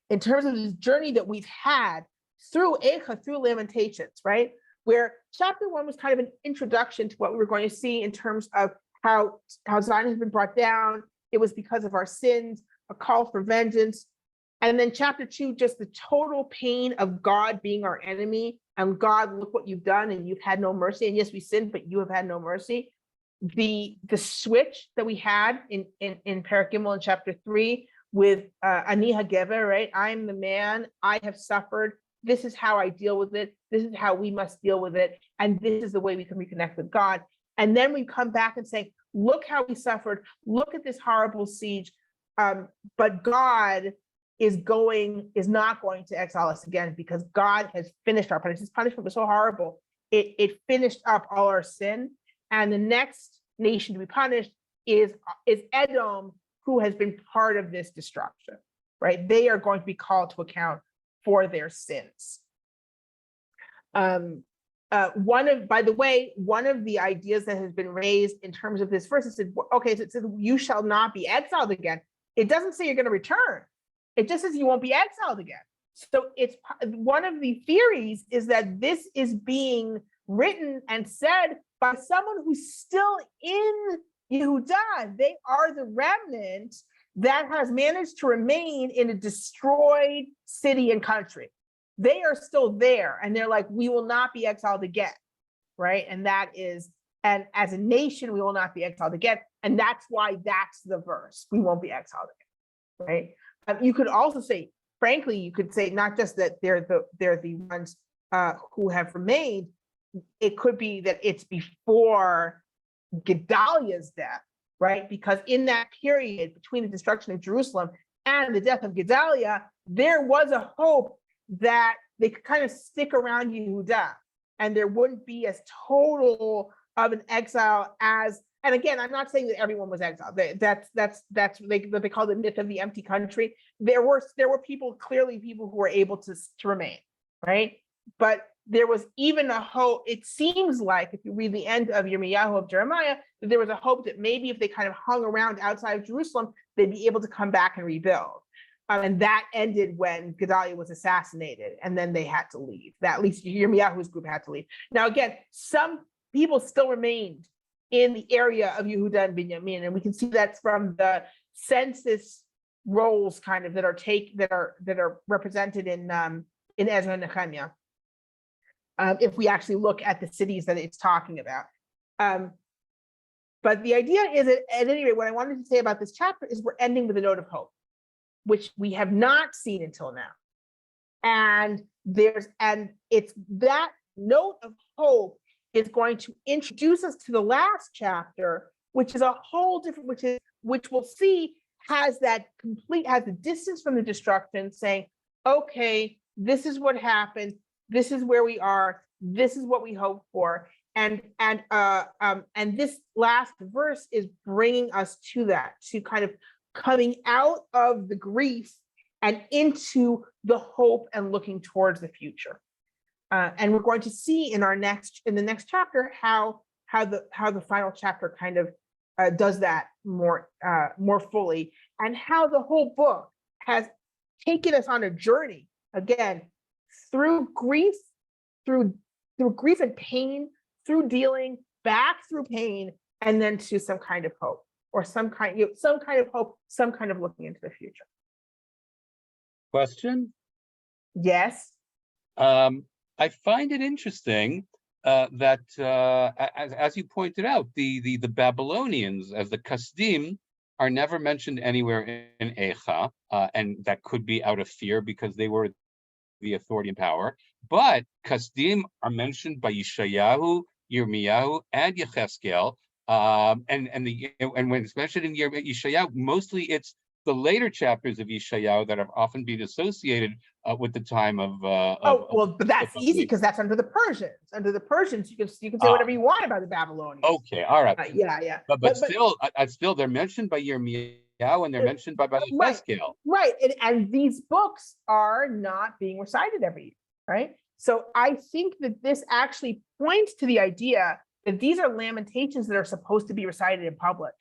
in terms of the journey that we've had through Eicha, through Lamentations, right? Where chapter 1 was kind of an introduction to what we were going to see in terms of how Zion has been brought down. It was because of our sins, a call for vengeance. And then chapter 2, just the total pain of God being our enemy, and God, look what you've done, and you've had no mercy. And yes, we sinned, but you have had no mercy. The switch that we had in Perek Gimel in chapter 3 with Ani HaGever, right? I'm the man, I have suffered. This is how I deal with it. This is how we must deal with it. And this is the way we can reconnect with God. And then we come back and say, look how we suffered. Look at this horrible siege. But God is not going to exile us again, because God has finished our punishment. His punishment was so horrible. It finished up all our sin. And the next nation to be punished is Edom, who has been part of this destruction, right? They are going to be called to account for their sins. One of the ideas that has been raised in terms of this verse, it said, okay, so it says, you shall not be exiled again. It doesn't say you're going to return. It just says you won't be exiled again. So it's one of the theories is that this is being written and said by someone who's still in Yehudah. They are the remnant that has managed to remain in a destroyed city and country. They are still there, and they're like, we will not be exiled again, right? And as a nation, we will not be exiled again. And that's why that's the verse. We won't be exiled again, right? You could also say, frankly, you could say not just that they're the ones who have remained. It could be that it's before Gedaliah's death, right? Because in that period between the destruction of Jerusalem and the death of Gedaliah, there was a hope that they could kind of stick around Yehudah, and there wouldn't be as total of an exile as. And again, I'm not saying that everyone was exiled. That's what they call the myth of the empty country. There were clearly people who were able to remain, right? But there was even a hope. It seems like if you read the end of Yirmiyahu of Jeremiah, that there was a hope that maybe if they kind of hung around outside of Jerusalem, they'd be able to come back and rebuild. And that ended when Gedaliah was assassinated, and then they had to leave. That at least Yirmiyahu's group had to leave. Now, again, some people still remained in the area of Yehuda and Binyamin, and we can see that from the census rolls kind of that are represented in Ezra and Nehemiah. If we actually look at the cities that it's talking about. But the idea is that, at any rate, what I wanted to say about this chapter is we're ending with a note of hope, which we have not seen until now. And it's that note of hope is going to introduce us to the last chapter, which is a whole different, which we'll see has the distance from the destruction, saying, okay, this is what happened. This is where we are. This is what we hope for, and this last verse is bringing us to that, to kind of coming out of the grief and into the hope and looking towards the future. And we're going to see in the next chapter how the final chapter kind of does that more fully, and how the whole book has taken us on a journey again through grief and pain, through dealing, back through pain, and then to some kind of hope, or some kind of hope, some kind of looking into the future. Question? Yes. I find it interesting that, as you pointed out, the Babylonians as the Kasdim are never mentioned anywhere in Eicha, and that could be out of fear because they were the authority and power. But Kasdim are mentioned by Yeshayahu, Yirmiyahu, and Yechezkel, and when it's mentioned in Yeshayahu, mostly it's the later chapters of Yeshayahu that have often been associated with the time of. But that's easy because that's under the Persians. Under the Persians, you can say whatever you want about the Babylonians. Okay, all right. Yeah. But still, they're mentioned by Yirmiyahu and they're mentioned by Yechezkel. Right, and these books are not being recited every year, right? So I think that this actually points to the idea that these are lamentations that are supposed to be recited in public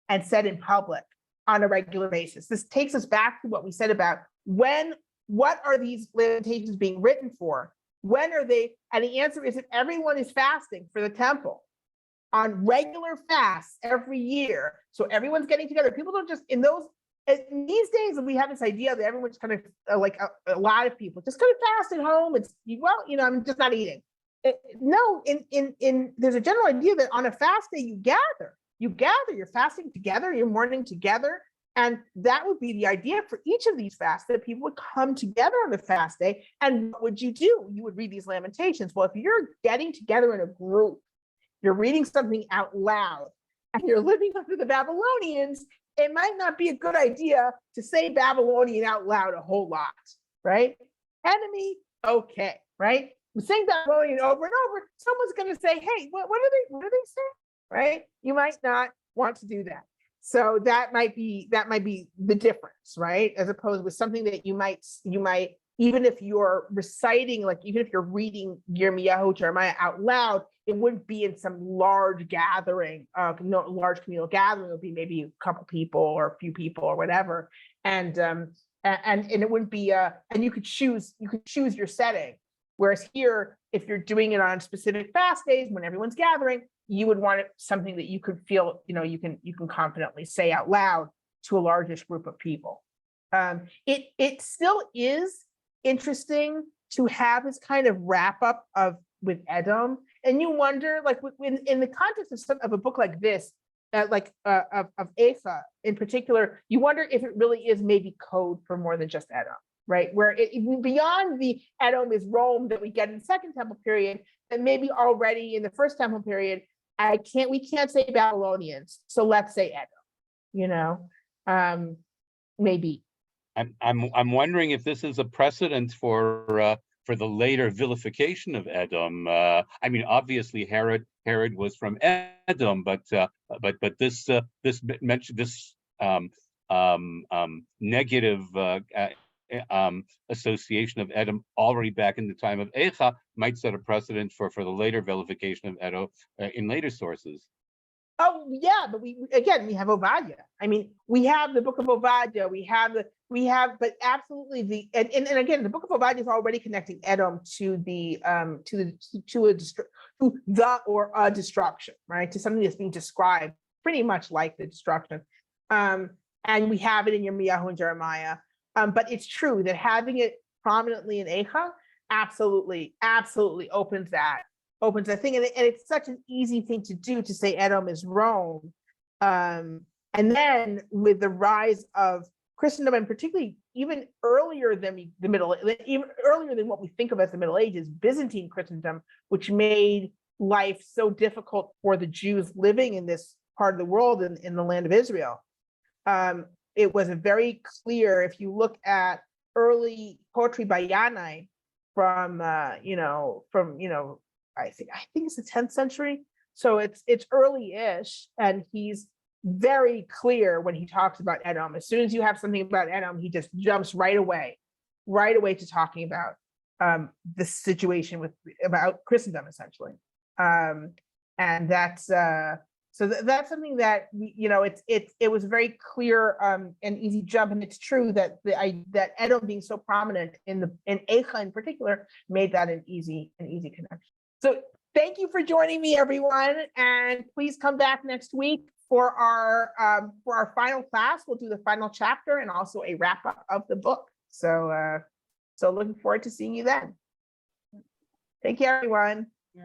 and said in public on a regular basis. This takes us back to what we said about what are these lamentations being written for? When are they? And the answer is that everyone is fasting for the temple on regular fasts every year. So everyone's getting together. People don't just, in these days, we have this idea that everyone's kind of like a lot of people just kind of fast at home. I'm just not eating. No, there's a general idea that on a fast day, you gather, you're fasting together, you're mourning together. And that would be the idea for each of these fasts, that people would come together on the fast day. And what would you do? You would read these lamentations. Well, if you're getting together in a group, you're reading something out loud, and you're living under the Babylonians, it might not be a good idea to say Babylonian out loud a whole lot, right? Enemy, okay, right? We're saying Babylonian over and over, someone's going to say, hey, what are they saying, right? You might not want to do that. So that might be the difference, right? As opposed with something that you might, even if you're reciting, like even if you're reading Yirmiyahu, Jeremiah out loud, it wouldn't be in some large gathering, large communal gathering. It would be maybe a couple people or a few people or whatever, and it wouldn't be and you could choose your setting. Whereas here, if you're doing it on specific fast days when everyone's gathering, you would want it something that you could feel, you can confidently say out loud to a largish group of people. It still is interesting to have this kind of wrap up with Edom, and you wonder, like in the context of a book like this, of Eicha in particular, you wonder if it really is maybe code for more than just Edom, right? Where beyond the Edom is Rome that we get in the Second Temple period, and maybe already in the First Temple period, we can't say Babylonians, so let's say Edom, maybe. I'm wondering if this is a precedent for the later vilification of Edom. I mean, obviously Herod was from Edom, but this mentioned this negative association of Edom already back in the time of Eicha might set a precedent for the later vilification of Edom in later sources. Oh, yeah, but we have Obadiah. I mean, we have the book of Obadiah, but absolutely and again, the book of Obadiah is already connecting Edom to the destruction, right? To something that's being described pretty much like the destruction. And we have it in Yirmiyahu and Jeremiah. But it's true that having it prominently in Eicha absolutely opens that thing. And it's such an easy thing to do, to say Edom is Rome. And then with the rise of Christendom, and particularly even earlier than even earlier than what we think of as the Middle Ages, Byzantine Christendom, which made life so difficult for the Jews living in this part of the world, in the land of Israel. It was a very clear, if you look at early poetry by Yanai from I think it's the 10th century. So it's early-ish, and he's very clear when he talks about Edom. As soon as you have something about Edom, he just jumps right away to talking about the situation about Christendom, essentially. And that's so that's something that it was a very clear and easy jump, and it's true that that Edom being so prominent in Eicha in particular made that an easy connection. So thank you for joining me, everyone, and please come back next week for our final class. We'll do the final chapter and also a wrap up of the book. So looking forward to seeing you then. Take care, everyone.